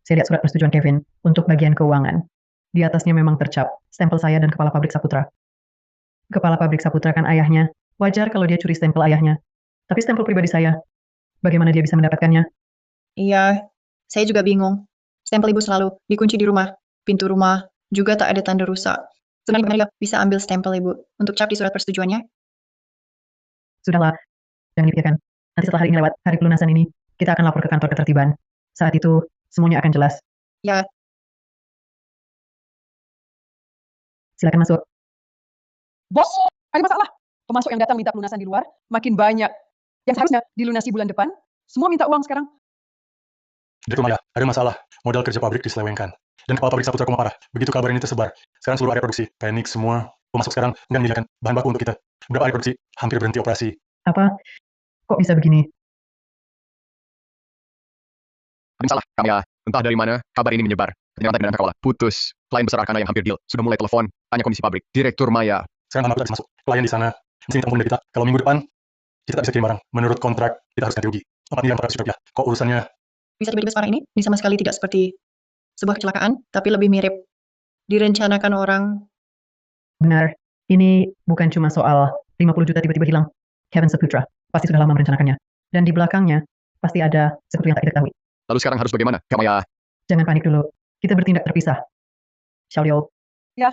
Saya lihat surat persetujuan Kevin untuk bagian keuangan. Di atasnya memang tercap stempel saya dan kepala pabrik Saputra. Kepala pabrik Saputra kan ayahnya. Wajar kalau dia curi stempel ayahnya. Tapi stempel pribadi saya, bagaimana dia bisa mendapatkannya? Iya, saya juga bingung. Stempel ibu selalu dikunci di rumah. Pintu rumah juga tak ada tanda rusak. Sebenarnya bagaimana dia bisa ambil stempel ibu untuk cap di surat persetujuannya? Sudahlah, jangan dipikirkan. Nanti setelah hari ini lewat, hari pelunasan ini, kita akan lapor ke kantor ketertiban. Saat itu, semuanya akan jelas. Ya, Silakan masuk. Bos, ada masalah. Pemasok yang datang minta pelunasan di luar makin banyak. Yang seharusnya dilunasi bulan depan, semua minta uang sekarang. Direktur Maya, ada masalah. Modal kerja pabrik diselewengkan. Dan kepala pabrik Saputra koma parah. Begitu kabar ini tersebar, sekarang seluruh area produksi, panik semua. Pemasok sekarang enggan menyediakan bahan baku untuk kita. Beberapa area produksi hampir berhenti operasi. Apa? Kok bisa begini? Ada masalah, Kamya. Entah dari mana, kabar ini menyebar. Kenyang rantai Cakrawala putus. Klien besar Arkana yang hampir deal sudah mulai telepon, tanya kondisi pabrik. Direktur Maya. Sekarang tambah tak bisa masuk. Klien di sana, mesin tampung dari kita. Kalau minggu depan, kita tak bisa kirim barang. Menurut kontrak, kita harus ganti rugi. 4.400.000 rupiah. Kok urusannya? bisa tiba-tiba sekarang ini? Ini sama sekali tidak seperti sebuah kecelakaan, tapi lebih mirip direncanakan orang. Benar, ini bukan cuma soal 50 juta tiba-tiba hilang. Kevin Saputra pasti sudah lama merencanakannya. Dan di belakangnya, pasti ada sekutu yang tak kita ketahui. Lalu sekarang harus bagaimana, Kamya? Jangan panik dulu. Kita bertindak terpisah. Xiaoliu. Ya.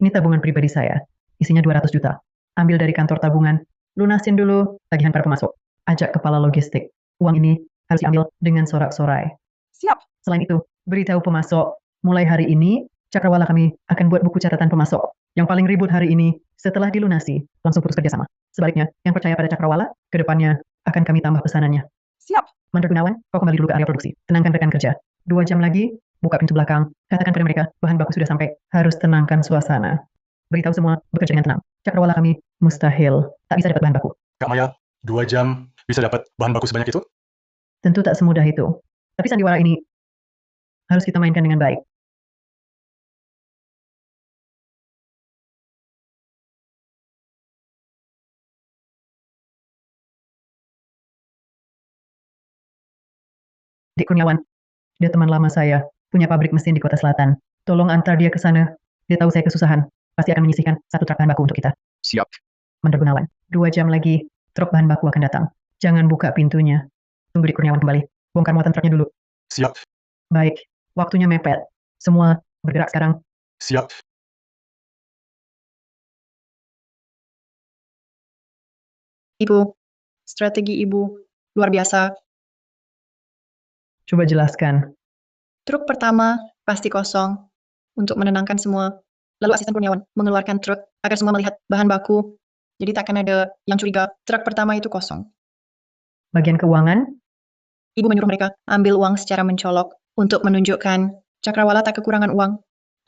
Ini tabungan pribadi saya. Isinya 200 juta. Ambil dari kantor tabungan. Lunasin dulu tagihan para pemasok. Ajak kepala logistik. Uang ini harus diambil dengan sorak-sorai. Siap. Selain itu, beritahu pemasok. Mulai hari ini, Cakrawala kami akan buat buku catatan pemasok. Yang paling ribut hari ini, setelah dilunasi, langsung putus kerjasama. Sebaliknya, yang percaya pada Cakrawala, ke depannya akan kami tambah pesanannya. Siap. Mandor Gunawan, kau kembali dulu ke area produksi. Tenangkan rekan kerja. 2 jam lagi, buka pintu belakang. Katakan pada mereka, bahan baku sudah sampai. Harus tenangkan suasana. Beritahu semua, bekerja dengan tenang. Cakrawala kami, mustahil. Tak bisa dapat bahan baku. Kak Maya, 2 jam bisa dapat bahan baku sebanyak itu? Tentu tak semudah itu. Tapi sandiwara ini harus kita mainkan dengan baik. Dik Kurniawan, dia teman lama saya, punya pabrik mesin di kota selatan. Tolong antar dia ke sana. Dia tahu saya kesusahan. Pasti akan menyisihkan 1 truk bahan baku untuk kita. Siap. Mandor Gunawan, 2 jam lagi, truk bahan baku akan datang. Jangan buka pintunya. Tunggu Dik Kurniawan kembali. Bongkar muatan truknya dulu. Siap. Baik, waktunya mepet. Semua bergerak sekarang. Siap. Ibu, strategi Ibu luar biasa. Coba jelaskan. Truk pertama pasti kosong untuk menenangkan semua. Lalu asisten Kurniawan mengeluarkan truk agar semua melihat bahan baku. Jadi takkan ada yang curiga. Truk pertama itu kosong. Bagian keuangan, Ibu menyuruh mereka ambil uang secara mencolok untuk menunjukkan Cakrawala tak kekurangan uang.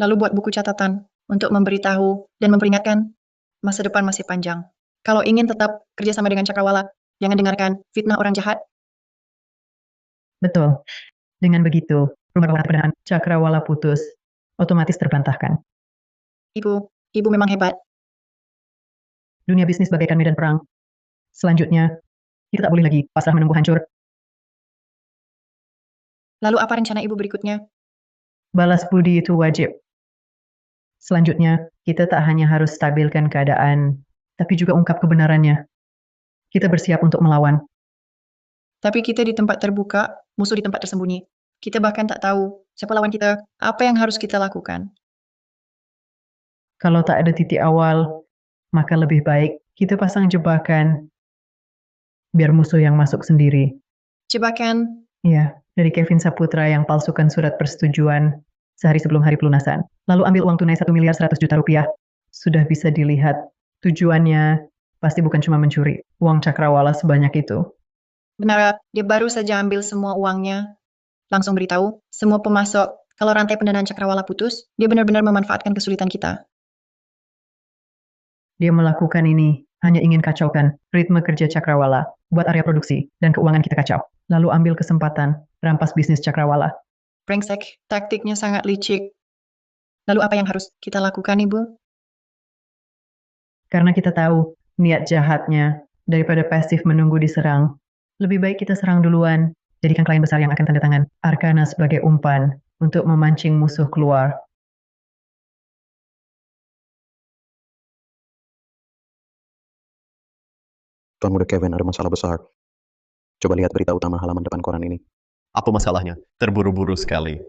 Lalu buat buku catatan untuk memberitahu dan memperingatkan masa depan masih panjang. Kalau ingin tetap kerjasama dengan Cakrawala, jangan dengarkan fitnah orang jahat. betul. Dengan begitu, rumah bawah tanah Cakrawala putus, otomatis terbantahkan. Ibu memang hebat. Dunia bisnis bagaikan medan perang. Selanjutnya, kita tak boleh lagi pasrah menunggu hancur. Lalu apa rencana Ibu berikutnya? Balas budi itu wajib. Selanjutnya, kita tak hanya harus stabilkan keadaan, tapi juga ungkap kebenarannya. Kita bersiap untuk melawan. Tapi kita di tempat terbuka, musuh di tempat tersembunyi. Kita bahkan tak tahu siapa lawan kita, apa yang harus kita lakukan. Kalau tak ada titik awal, maka lebih baik kita pasang jebakan, biar musuh yang masuk sendiri. Jebakan, Ya, dari Kevin Saputra yang palsukan surat persetujuan sehari sebelum hari pelunasan. Lalu ambil uang tunai 1.100.000.000 rupiah. Sudah bisa dilihat, tujuannya pasti bukan cuma mencuri uang Cakrawala sebanyak itu. benar, dia baru saja ambil semua uangnya. Langsung beritahu, semua pemasok, kalau rantai pendanaan Cakrawala putus, dia benar-benar memanfaatkan kesulitan kita. Dia melakukan ini hanya ingin kacaukan ritme kerja Cakrawala, buat area produksi dan keuangan kita kacau. Lalu ambil kesempatan, rampas bisnis Cakrawala. Brengsek, taktiknya sangat licik. Lalu apa yang harus kita lakukan, Ibu? Karena kita tahu niat jahatnya, daripada pasif menunggu diserang. Lebih baik kita serang duluan, jadikan klien besar yang akan tanda tangan Arkana sebagai umpan untuk memancing musuh keluar. Tuan muda Kevin, ada masalah besar. Coba lihat berita utama halaman depan koran ini. Apa masalahnya? Terburu-buru sekali.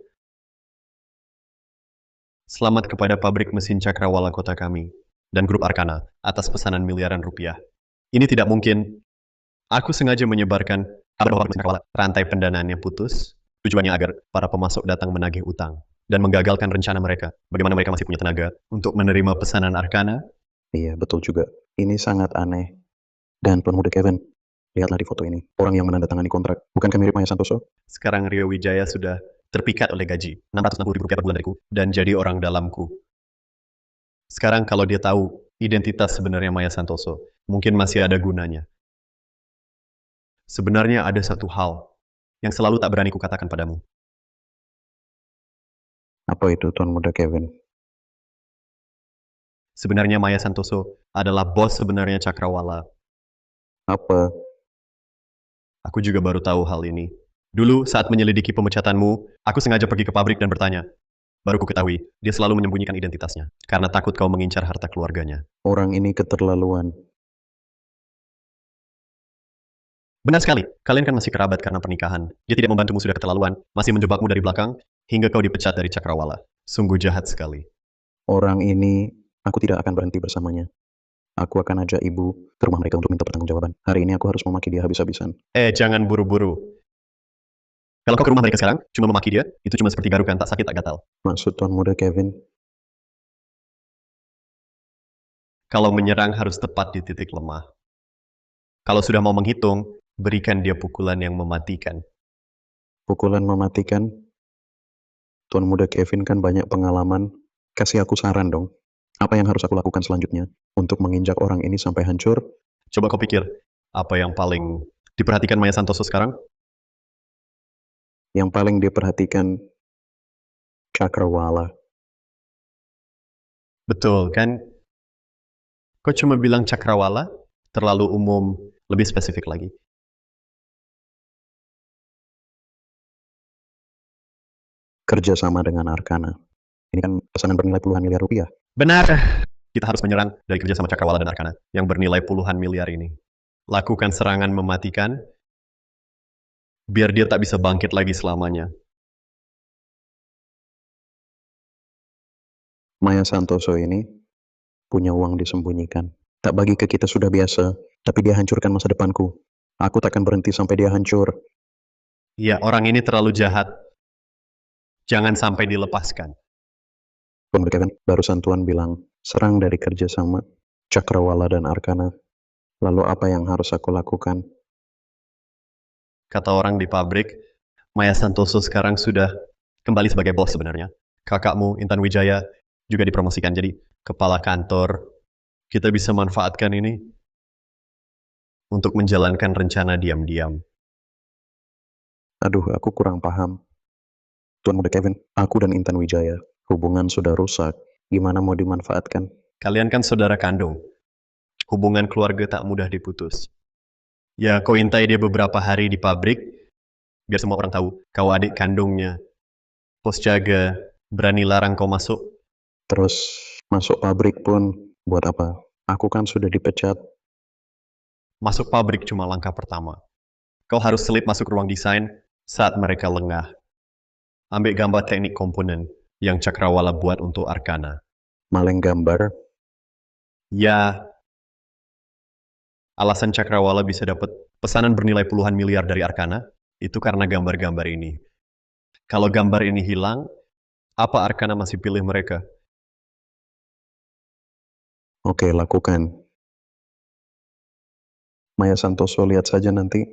Selamat kepada pabrik mesin Cakrawala kota kami dan grup Arkana atas pesanan miliaran rupiah. Ini tidak mungkin. Aku sengaja menyebarkan kabar bahwa pabrik mesin Cakrawala rantai pendanaannya putus. Tujuannya agar para pemasok datang menagih utang dan menggagalkan rencana mereka. Bagaimana mereka masih punya tenaga untuk menerima pesanan Arkana? Iya, betul juga. Ini sangat aneh. Dan Tuan muda Kevin, lihatlah di foto ini. Orang yang menandatangani kontrak. Bukankah mirip Maya Santoso? Sekarang Rio Wijaya sudah terpikat oleh gaji Rp660.000 per bulan dariku dan jadi orang dalamku. Sekarang kalau dia tahu identitas sebenarnya Maya Santoso, mungkin masih ada gunanya. Sebenarnya ada satu hal yang selalu tak berani kukatakan padamu. Apa itu, Tuan muda Kevin? Sebenarnya Maya Santoso adalah bos sebenarnya Cakrawala. Apa? Aku juga baru tahu hal ini. Dulu saat menyelidiki pemecatanmu, aku sengaja pergi ke pabrik dan bertanya. Baru ku ketahui, dia selalu menyembunyikan identitasnya, karena takut kau mengincar harta keluarganya. Orang ini keterlaluan. Benar sekali, kalian kan masih kerabat karena pernikahan. Dia tidak membantumu sudah keterlaluan, masih menjebakmu dari belakang, hingga kau dipecat dari Cakrawala. Sungguh jahat sekali. Orang ini, aku tidak akan berhenti bersamanya. Aku akan ajak ibu ke rumah mereka untuk minta pertanggungjawaban. Hari ini aku harus memaki dia habis-habisan. Jangan buru-buru. Kalau kau ke rumah mereka sekarang, cuma memaki dia, itu cuma seperti garukan, tak sakit, tak gatal. Maksud Tuan muda Kevin? Kalau menyerang harus tepat di titik lemah. Kalau sudah mau menghitung, berikan dia pukulan yang mematikan. Pukulan mematikan? Tuan muda Kevin kan banyak pengalaman. Kasih aku saran dong. Apa yang harus aku lakukan selanjutnya untuk menginjak orang ini sampai hancur? Coba kau pikir, apa yang paling diperhatikan Maya Santoso sekarang? Yang paling diperhatikan Cakrawala. Betul, kan? Kau cuma bilang Cakrawala, terlalu umum, lebih spesifik lagi. Kerjasama dengan Arkana. Ini kan pesanan bernilai puluhan miliar rupiah. Benar. Kita harus menyerang dari kerjasama Cakrawala dan Arkana yang bernilai puluhan miliar ini. Lakukan serangan mematikan, biar dia tak bisa bangkit lagi selamanya. Maya Santoso ini punya uang disembunyikan. Tak bagi ke kita sudah biasa, tapi dia hancurkan masa depanku. Aku takkan berhenti sampai dia hancur. Ya, orang ini terlalu jahat. Jangan sampai dilepaskan. Tuan Muda Kevin, barusan Tuan bilang, serang dari kerjasama Cakrawala dan Arkana. Lalu apa yang harus aku lakukan? Kata orang di pabrik, Maya Santoso sekarang sudah kembali sebagai bos sebenarnya. Kakakmu, Intan Wijaya, juga dipromosikan jadi kepala kantor. Kita bisa manfaatkan ini untuk menjalankan rencana diam-diam. Aduh, aku kurang paham. Tuan Muda Kevin, aku dan Intan Wijaya, hubungan sudah rusak. Gimana mau dimanfaatkan? Kalian kan saudara kandung. Hubungan keluarga tak mudah diputus. Ya, kau intai dia beberapa hari di pabrik, biar semua orang tahu kau adik kandungnya. Pos jaga berani larang kau masuk. Terus masuk pabrik pun buat apa? Aku kan sudah dipecat. Masuk pabrik cuma langkah pertama. Kau harus selip masuk ruang desain saat mereka lengah. Ambil gambar teknik komponen yang Cakrawala buat untuk Arkana. Maleng gambar. Ya, alasan Cakrawala bisa dapat pesanan bernilai puluhan miliar dari Arkana itu karena gambar-gambar ini. Kalau gambar ini hilang, apa Arkana masih pilih mereka? Oke, lakukan. Maya Santoso lihat saja nanti.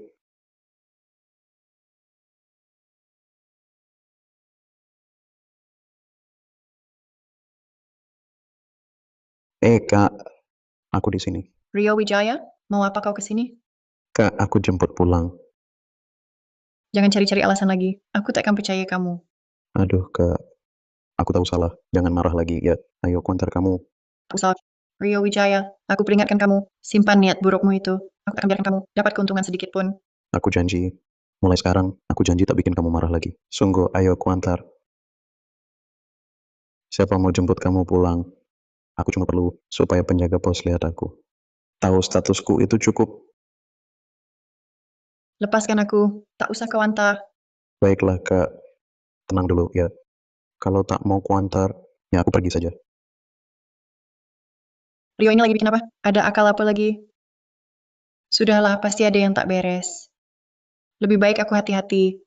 Kak, aku di sini. Rio Wijaya, mau apa kau ke sini? Kak, aku jemput pulang. Jangan cari-cari alasan lagi. Aku takkan percaya kamu. Aduh, Kak. Aku tahu salah. Jangan marah lagi, ya. Ayo, aku antar kamu. Tak usah. Rio Wijaya, aku peringatkan kamu. Simpan niat burukmu itu. Aku tak akan biarkan kamu dapat keuntungan sedikit pun. Aku janji. Mulai sekarang, aku janji tak bikin kamu marah lagi. Sungguh, ayo aku antar. Siapa mau jemput kamu pulang? Aku cuma perlu supaya penjaga pos lihat aku. Tahu statusku itu cukup. Lepaskan aku. Tak usah kau antar. Baiklah, Kak. Tenang dulu, ya. Kalau tak mau kuantar, ya aku pergi saja. Rio ini lagi bikin apa? Ada akal apa lagi? Sudahlah, pasti ada yang tak beres. Lebih baik aku hati-hati.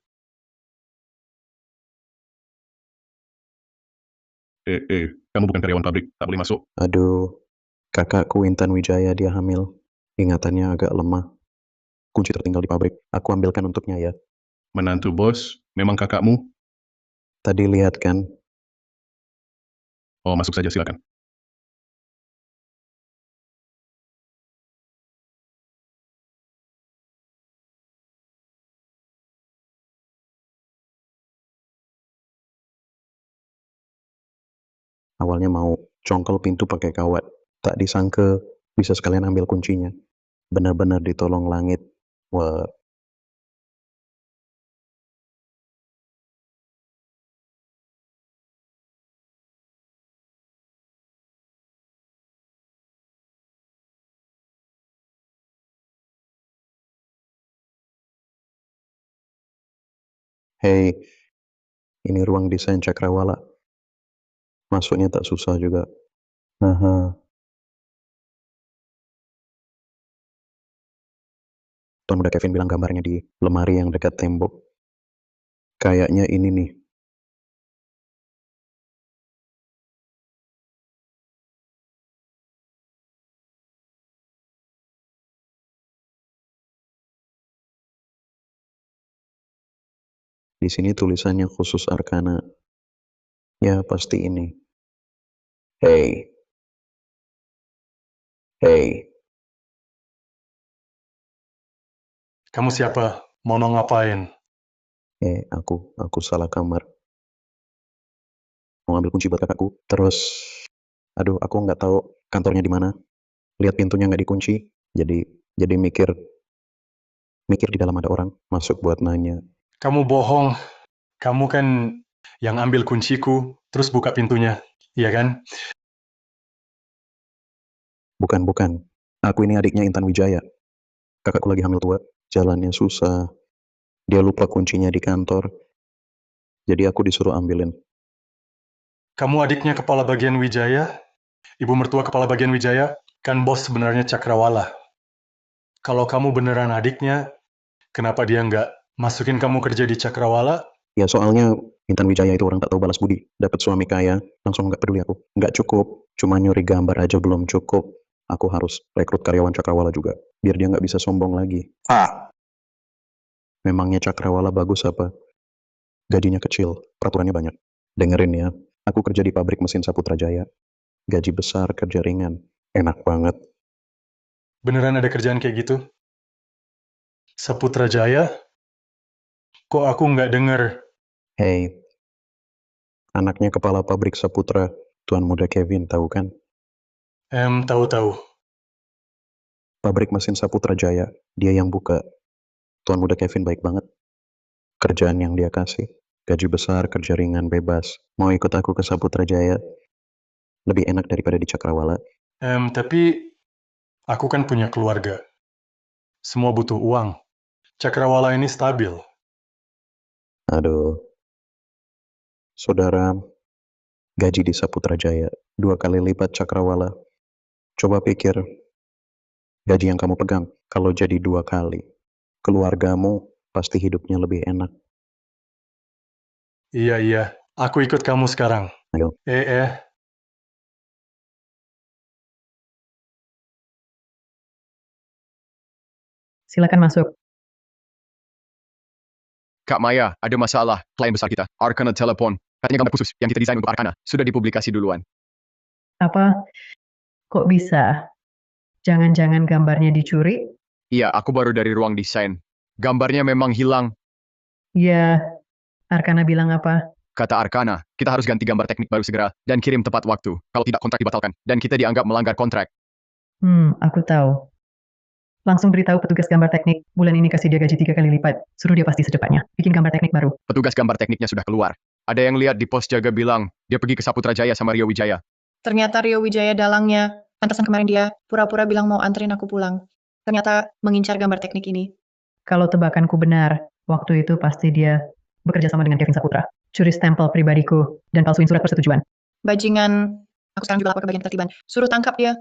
Kamu bukan karyawan pabrik, tak boleh masuk. Aduh, kakakku Intan Wijaya dia hamil. Ingatannya agak lemah. Kunci tertinggal di pabrik. Aku ambilkan untuknya ya. Menantu bos, memang kakakmu? Tadi lihat kan, Oh, masuk saja, silakan. awalnya mau congkel pintu pakai kawat. Tak disangka bisa sekalian ambil kuncinya. Benar-benar ditolong langit. Wah, hei, ini ruang desain Cakrawala. Masuknya tak susah juga. Haha. Tuan Muda Kevin bilang gambarnya di lemari yang dekat tembok. Kayaknya ini nih. Di sini tulisannya khusus Arkana. Ya, pasti ini. Hei. Hei. Kamu siapa? Mau ngapain? Aku salah kamar. Mau ambil kunci buat kakakku. Terus, aduh, aku nggak tahu kantornya di mana. Lihat pintunya nggak dikunci. Jadi mikir di dalam ada orang masuk buat nanya. Kamu bohong. Kamu kan yang ambil kunciku, terus buka pintunya. Iya kan? Bukan. Aku ini adiknya Intan Wijaya. Kakakku lagi hamil tua. Jalannya susah. Dia lupa kuncinya di kantor. Jadi aku disuruh ambilin. Kamu adiknya kepala bagian Wijaya? Ibu mertua kepala bagian Wijaya? Kan bos sebenarnya Cakrawala. Kalau kamu beneran adiknya, kenapa dia nggak masukin kamu kerja di Cakrawala? Ya soalnya Intan Wijaya itu orang tak tahu balas budi. Dapat suami kaya, langsung nggak peduli aku. Nggak cukup, cuma nyuri gambar aja belum cukup. Aku harus rekrut karyawan Cakrawala juga, biar dia nggak bisa sombong lagi. Memangnya Cakrawala bagus apa? Gajinya kecil, peraturannya banyak. Dengerin ya, aku kerja di pabrik mesin Saputra Jaya. Gaji besar, kerja ringan. Enak banget. Beneran ada kerjaan kayak gitu? Saputra Jaya? Kok aku nggak denger? Hey, anaknya kepala pabrik Saputra, Tuan Muda Kevin, tahu kan? Tahu-tahu. Pabrik mesin Saputra Jaya, dia yang buka. Tuan Muda Kevin baik banget. Kerjaan yang dia kasih. Gaji besar, kerja ringan, bebas. Mau ikut aku ke Saputra Jaya? Lebih enak daripada di Cakrawala. Tapi aku kan punya keluarga. Semua butuh uang. Cakrawala ini stabil. Aduh. Saudara, gaji di Saputra Jaya 2 kali lipat Cakrawala. Coba pikir, gaji yang kamu pegang kalau jadi 2 kali. Keluargamu pasti hidupnya lebih enak. Iya. Aku ikut kamu sekarang. Ayo. Silakan masuk. Kak Maya, ada masalah. Klien besar kita, Arcana telepon. Katanya gambar khusus yang kita desain untuk Arcana sudah dipublikasi duluan. Apa? Kok bisa? Jangan-jangan gambarnya dicuri? Iya, aku baru dari ruang desain. Gambarnya memang hilang. Ya, Arkana bilang apa? Kata Arcana, kita harus ganti gambar teknik baru segera dan kirim tepat waktu. Kalau tidak, kontrak dibatalkan. Dan kita dianggap melanggar kontrak. Aku tahu. Langsung beritahu petugas gambar teknik, bulan ini kasih dia gaji 3 kali lipat. Suruh dia pasti secepatnya. Bikin gambar teknik baru. Petugas gambar tekniknya sudah keluar. Ada yang lihat di pos jaga bilang, dia pergi ke Saputra Jaya sama Rio Wijaya. Ternyata Rio Wijaya dalangnya. Pantasan kemarin dia pura-pura bilang mau anterin aku pulang. Ternyata mengincar gambar teknik ini. Kalau tebakanku benar, waktu itu pasti dia bekerja sama dengan Kevin Saputra. Curi stempel pribadiku dan palsuin surat persetujuan. Bajingan. Aku sekarang juga lapor ke bagian ketertiban. Suruh tangkap dia.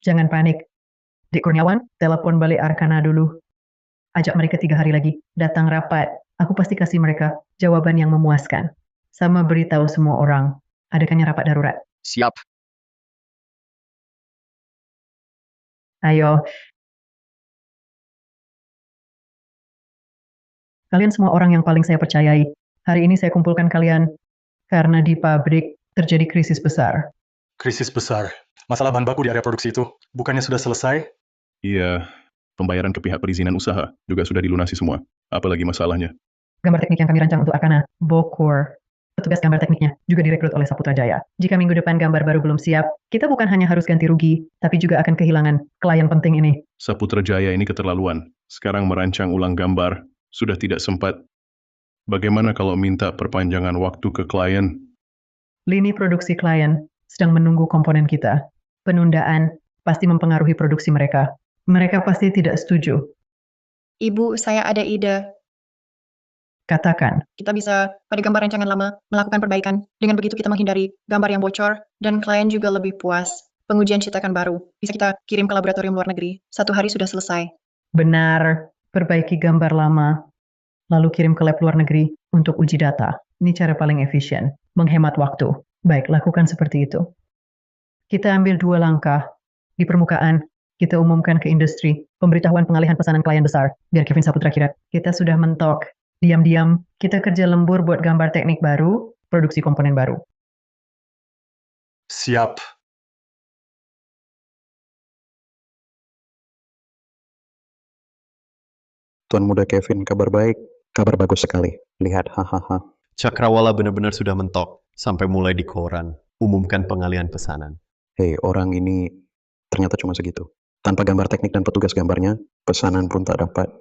Jangan panik. Dik Kurniawan, telepon balik Arkana dulu. Ajak mereka 3 hari lagi. Datang rapat. Aku pasti kasih mereka jawaban yang memuaskan. Sama beritahu semua orang. Adakannya rapat darurat. Siap. Ayo. Kalian semua orang yang paling saya percayai. Hari ini saya kumpulkan kalian karena di pabrik terjadi krisis besar. Krisis besar. Masalah bahan baku di area produksi itu bukannya sudah selesai? Iya, pembayaran ke pihak perizinan usaha juga sudah dilunasi semua. Apalagi masalahnya? Gambar teknik yang kami rancang untuk Arkana, Bokor. Petugas gambar tekniknya juga direkrut oleh Saputra Jaya. Jika minggu depan gambar baru belum siap, kita bukan hanya harus ganti rugi, tapi juga akan kehilangan klien penting ini. Saputra Jaya ini keterlaluan. Sekarang merancang ulang gambar, sudah tidak sempat. Bagaimana kalau minta perpanjangan waktu ke klien? Lini produksi klien sedang menunggu komponen kita. Penundaan pasti mempengaruhi produksi mereka. Mereka pasti tidak setuju. Ibu, saya ada ide. Katakan. Kita bisa pada gambar rancangan lama melakukan perbaikan. Dengan begitu kita menghindari gambar yang bocor dan klien juga lebih puas. Pengujian cetakan baru bisa kita kirim ke laboratorium luar negeri. 1 hari sudah selesai. Benar, perbaiki gambar lama, lalu kirim ke lab luar negeri untuk uji data. Ini cara paling efisien, menghemat waktu. Baik, lakukan seperti itu. Kita ambil 2 langkah. Di permukaan, kita umumkan ke industri pemberitahuan pengalihan pesanan klien besar, biar Kevin Saputra kira kita sudah mentok. Diam-diam, kita kerja lembur buat gambar teknik baru, produksi komponen baru. Siap. Tuan Muda Kevin, kabar baik. Kabar bagus sekali. Lihat, hahaha. Cakrawala benar-benar sudah mentok. Sampai mulai di koran. Umumkan pengalihan pesanan. Hei, orang ini ternyata cuma segitu. Tanpa gambar teknik dan petugas gambarnya, pesanan pun tak dapat.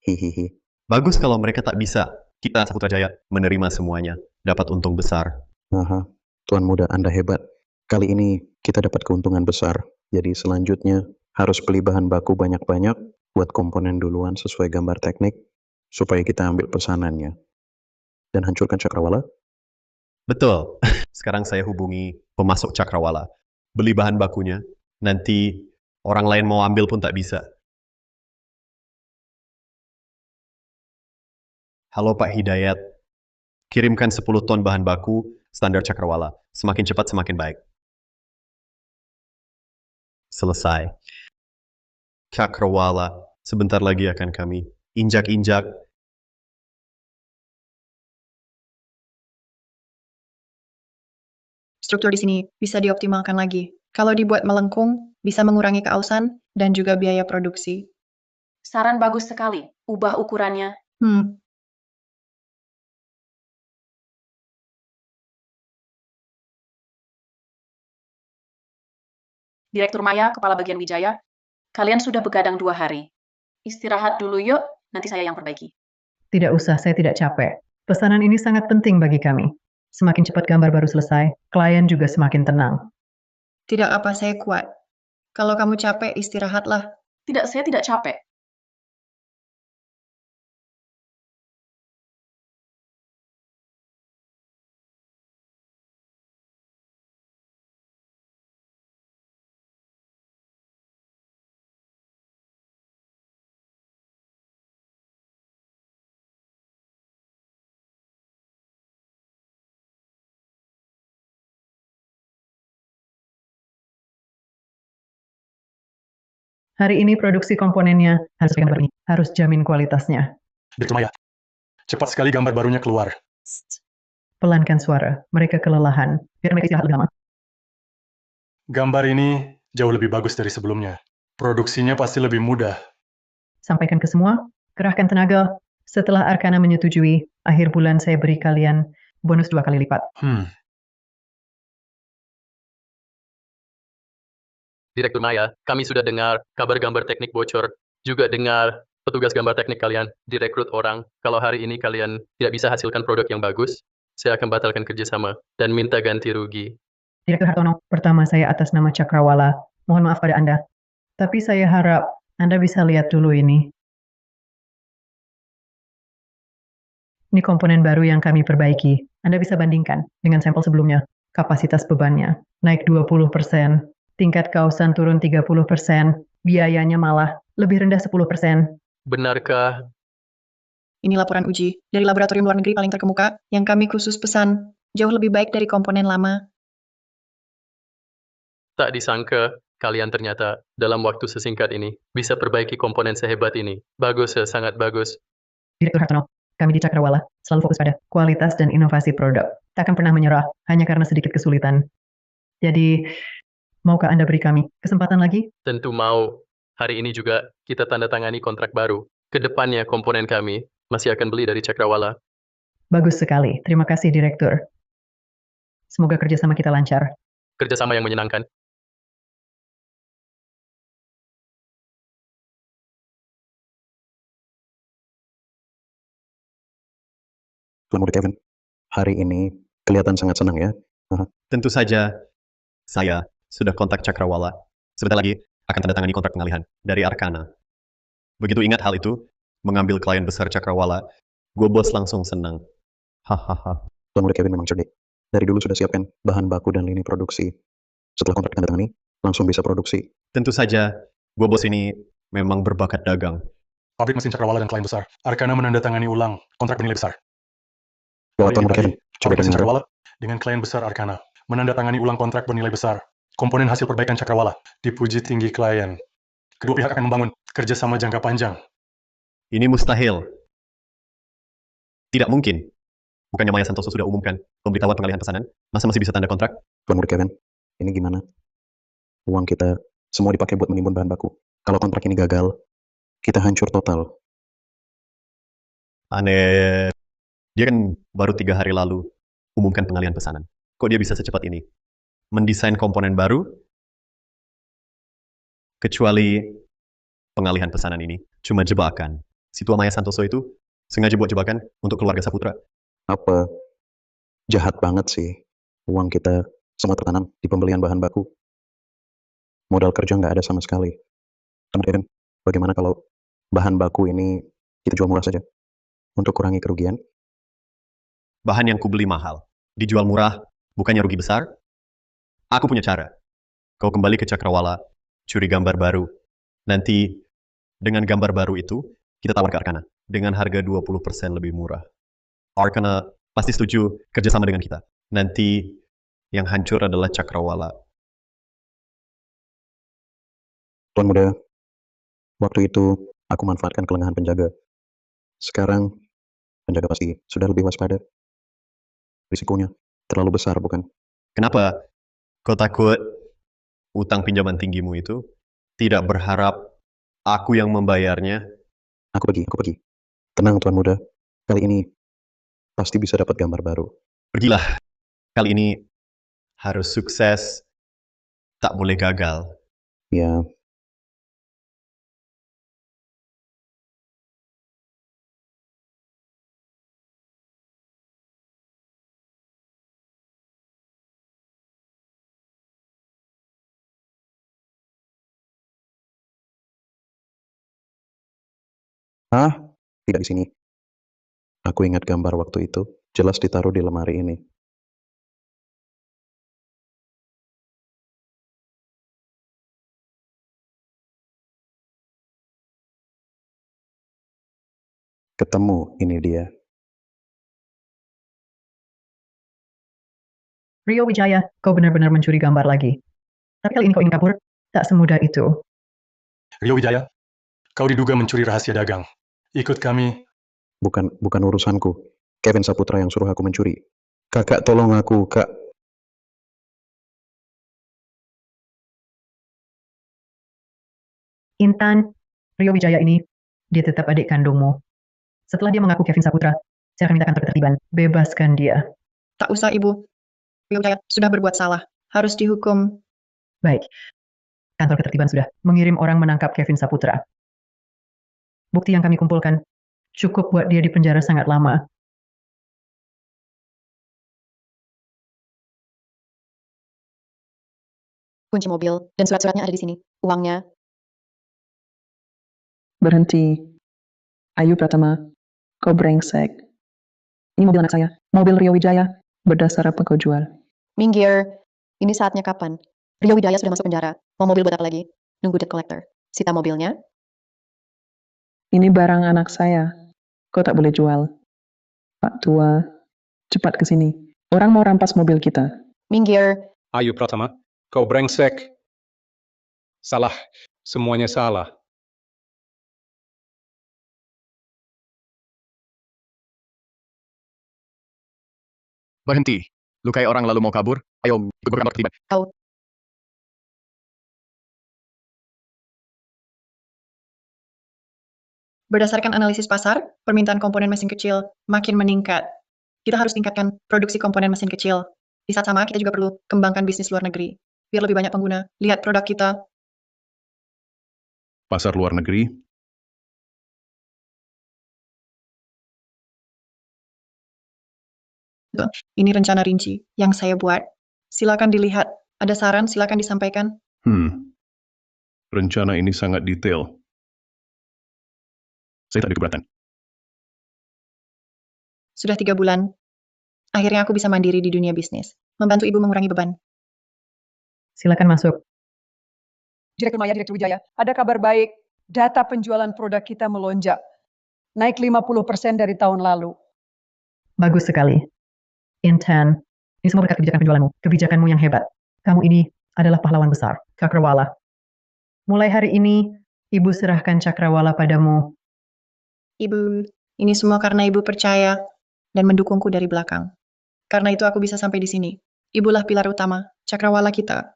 Hihihi. Bagus kalau mereka tak bisa. Kita Saputra Jaya menerima semuanya. Dapat untung besar. Aha, Tuan Muda, Anda hebat. Kali ini kita dapat keuntungan besar. Jadi selanjutnya harus beli bahan baku banyak-banyak buat komponen duluan sesuai gambar teknik supaya kita ambil pesanannya. Dan hancurkan Cakrawala? Betul. Sekarang saya hubungi pemasok Cakrawala. Beli bahan bakunya. Nanti Orang lain mau ambil pun tak bisa. Halo Pak Hidayat, kirimkan 10 ton bahan baku standar Cakrawala. Semakin cepat semakin baik. Selesai. Cakrawala, sebentar lagi akan kami injak-injak. Struktur di sini bisa dioptimalkan lagi. Kalau dibuat melengkung, bisa mengurangi keausan dan juga biaya produksi. Saran bagus sekali. Ubah ukurannya. Direktur Maya, Kepala Bagian Wijaya, kalian sudah begadang 2 hari. Istirahat dulu yuk, nanti saya yang perbaiki. Tidak usah, saya tidak capek. Pesanan ini sangat penting bagi kami. Semakin cepat gambar baru selesai, klien juga semakin tenang. Tidak apa, saya kuat. Kalau kamu capek, istirahatlah. Tidak, saya tidak capek. Hari ini produksi komponennya harus gambar ini, harus jamin kualitasnya. Direktur Maya, cepat sekali gambar barunya keluar. Pelankan suara, mereka kelelahan. Biar mereka istirahat lebih lama. Gambar ini jauh lebih bagus dari sebelumnya. Produksinya pasti lebih mudah. Sampaikan ke semua, kerahkan tenaga. Setelah Arkana menyetujui, akhir bulan saya beri kalian bonus 2 kali lipat. Direktur Maya, kami sudah dengar kabar gambar teknik bocor, juga dengar petugas gambar teknik kalian direkrut orang. Kalau hari ini kalian tidak bisa hasilkan produk yang bagus, saya akan batalkan kerjasama dan minta ganti rugi. Direktur Hartono, pertama saya atas nama Cakrawala. Mohon maaf pada Anda. Tapi saya harap Anda bisa lihat dulu ini. Ini komponen baru yang kami perbaiki. Anda bisa bandingkan dengan sampel sebelumnya. Kapasitas bebannya naik 20%, tingkat kausan turun 30%, biayanya malah lebih rendah 10%. Benarkah? Ini laporan uji dari laboratorium luar negeri paling terkemuka yang kami khusus pesan. Jauh lebih baik dari komponen lama. Tak disangka, kalian ternyata dalam waktu sesingkat ini bisa perbaiki komponen sehebat ini. Bagus, sangat bagus. Direktur Hartono, kami di Cakrawala selalu fokus pada kualitas dan inovasi produk. Tak akan pernah menyerah hanya karena sedikit kesulitan. Jadi, maukah Anda beri kami kesempatan lagi? Tentu mau. Hari ini juga kita tanda tangani kontrak baru. Kedepannya komponen kami masih akan beli dari Cakrawala. Bagus sekali. Terima kasih, Direktur. Semoga kerjasama kita lancar. Kerjasama yang menyenangkan. Tuan Muda Kevin, hari ini kelihatan sangat senang ya. Tentu saja, saya sudah kontak Cakrawala. Sebentar lagi akan tanda tangani kontrak pengalihan dari Arkana. Begitu ingat hal itu, mengambil klien besar Cakrawala, gue bos langsung senang. Hahaha. Tuan Muda Kevin memang cerdik. Dari dulu sudah siapkan bahan baku dan lini produksi. Setelah kontrak tanda tangani, langsung bisa produksi. Tentu saja, gue bos ini memang berbakat dagang. Pabrik mesin Cakrawala dan klien besar. Arkana menandatangani ulang kontrak bernilai besar. Bahwa Hari Tuan ini Muda pagi, Kevin, coba pabrik mesin dengar. Cakrawala dengan klien besar Arkana menandatangani ulang kontrak bernilai besar. Komponen hasil perbaikan Cakrawala dipuji tinggi klien. Kedua pihak akan membangun kerjasama jangka panjang. Ini mustahil. Tidak mungkin. Bukannya Maya Santoso sudah umumkan pemberitahuan pengalihan pesanan? Masa masih bisa tanda kontrak? Tuan Muda Kevin, ini gimana? Uang kita semua dipakai buat menimbun bahan baku. Kalau kontrak ini gagal, kita hancur total. Aneh. Dia kan baru 3 hari lalu umumkan pengalihan pesanan. Kok dia bisa secepat ini? Mendesain komponen baru? Kecuali pengalihan pesanan ini cuma jebakan. Si tua Maya Santoso itu sengaja buat jebakan untuk keluarga Saputra. Apa? Jahat banget sih. Uang kita semua tertanam di pembelian bahan baku. Modal kerja nggak ada sama sekali. Teman-teman, bagaimana kalau bahan baku ini kita jual murah saja? Untuk kurangi kerugian? Bahan yang kubeli mahal, dijual murah, bukannya rugi besar? Aku punya cara. Kau kembali ke Cakrawala, curi gambar baru. Nanti dengan gambar baru itu, kita tawar ke Arcana dengan harga 20% lebih murah. Arcana pasti setuju kerjasama dengan kita. Nanti yang hancur adalah Cakrawala. Tuan muda, waktu itu aku manfaatkan kelengahan penjaga. Sekarang, penjaga pasti sudah lebih waspada. Risikonya terlalu besar, bukan? Kenapa? Kau takut utang pinjaman tinggimu itu tidak berharap aku yang membayarnya? Aku pergi. Tenang, Tuan muda. Kali ini pasti bisa dapat gambar baru. Pergilah. Kali ini harus sukses, tak boleh gagal. Ya, tidak di sini. Aku ingat gambar waktu itu, jelas ditaruh di lemari ini. Ketemu, ini dia. Rio Wijaya, kau benar-benar mencuri gambar lagi. Tapi kali ini kau ingin kabur? Tak semudah itu. Rio Wijaya, kau diduga mencuri rahasia dagang. Ikut kami. Bukan urusanku. Kevin Saputra yang suruh aku mencuri. Kakak, tolong aku, Kak. Intan, Rio Wijaya ini, dia tetap adik kandungmu. Setelah dia mengaku Kevin Saputra, saya akan minta kantor ketertiban. Bebaskan dia. Tak usah, Ibu. Rio Wijaya sudah berbuat salah. Harus dihukum. Baik. Kantor ketertiban sudah mengirim orang menangkap Kevin Saputra. Bukti yang kami kumpulkan cukup buat dia di penjara sangat lama. Kunci mobil dan surat-suratnya ada di sini. Uangnya. Berhenti. Ayu Pratama, kau brengsek. Ini mobil anak saya, mobil Rio Wijaya. Berdasar apa kau jual? Minggir. Ini saatnya kapan? Rio Wijaya sudah masuk penjara. Mau mobil buat apa lagi? Nunggu debt collector. Sita mobilnya. Ini barang anak saya. Kau tak boleh jual. Pak tua, cepat ke sini. Orang mau rampas mobil kita. Minggir. Ayu Pratama, kau brengsek. Salah. Semuanya salah. Berhenti. Lukai orang lalu mau kabur? Ayo, ikut ke kantor ketertiban. Kau. Berdasarkan analisis pasar, permintaan komponen mesin kecil makin meningkat. Kita harus tingkatkan produksi komponen mesin kecil. Di saat sama, kita juga perlu kembangkan bisnis luar negeri. Biar lebih banyak pengguna lihat produk kita. Pasar luar negeri, Ini rencana rinci yang saya buat. Silakan dilihat. Ada saran, silakan disampaikan. rencana ini sangat detail. Saya tak ada keberatan. Sudah 3 bulan. Akhirnya aku bisa mandiri di dunia bisnis. Membantu ibu mengurangi beban. Silakan masuk. Direktur Maya, Direktur Wijaya, ada kabar baik. Data penjualan produk kita melonjak. Naik 50% dari tahun lalu. Bagus sekali. Intan, ini semua berkat kebijakan penjualanmu. Kebijakanmu yang hebat. Kamu ini adalah pahlawan besar, Cakrawala. Mulai hari ini, Ibu serahkan Cakrawala padamu. Ibu, ini semua karena ibu percaya dan mendukungku dari belakang. Karena itu aku bisa sampai di sini. Ibulah pilar utama, Cakrawala kita.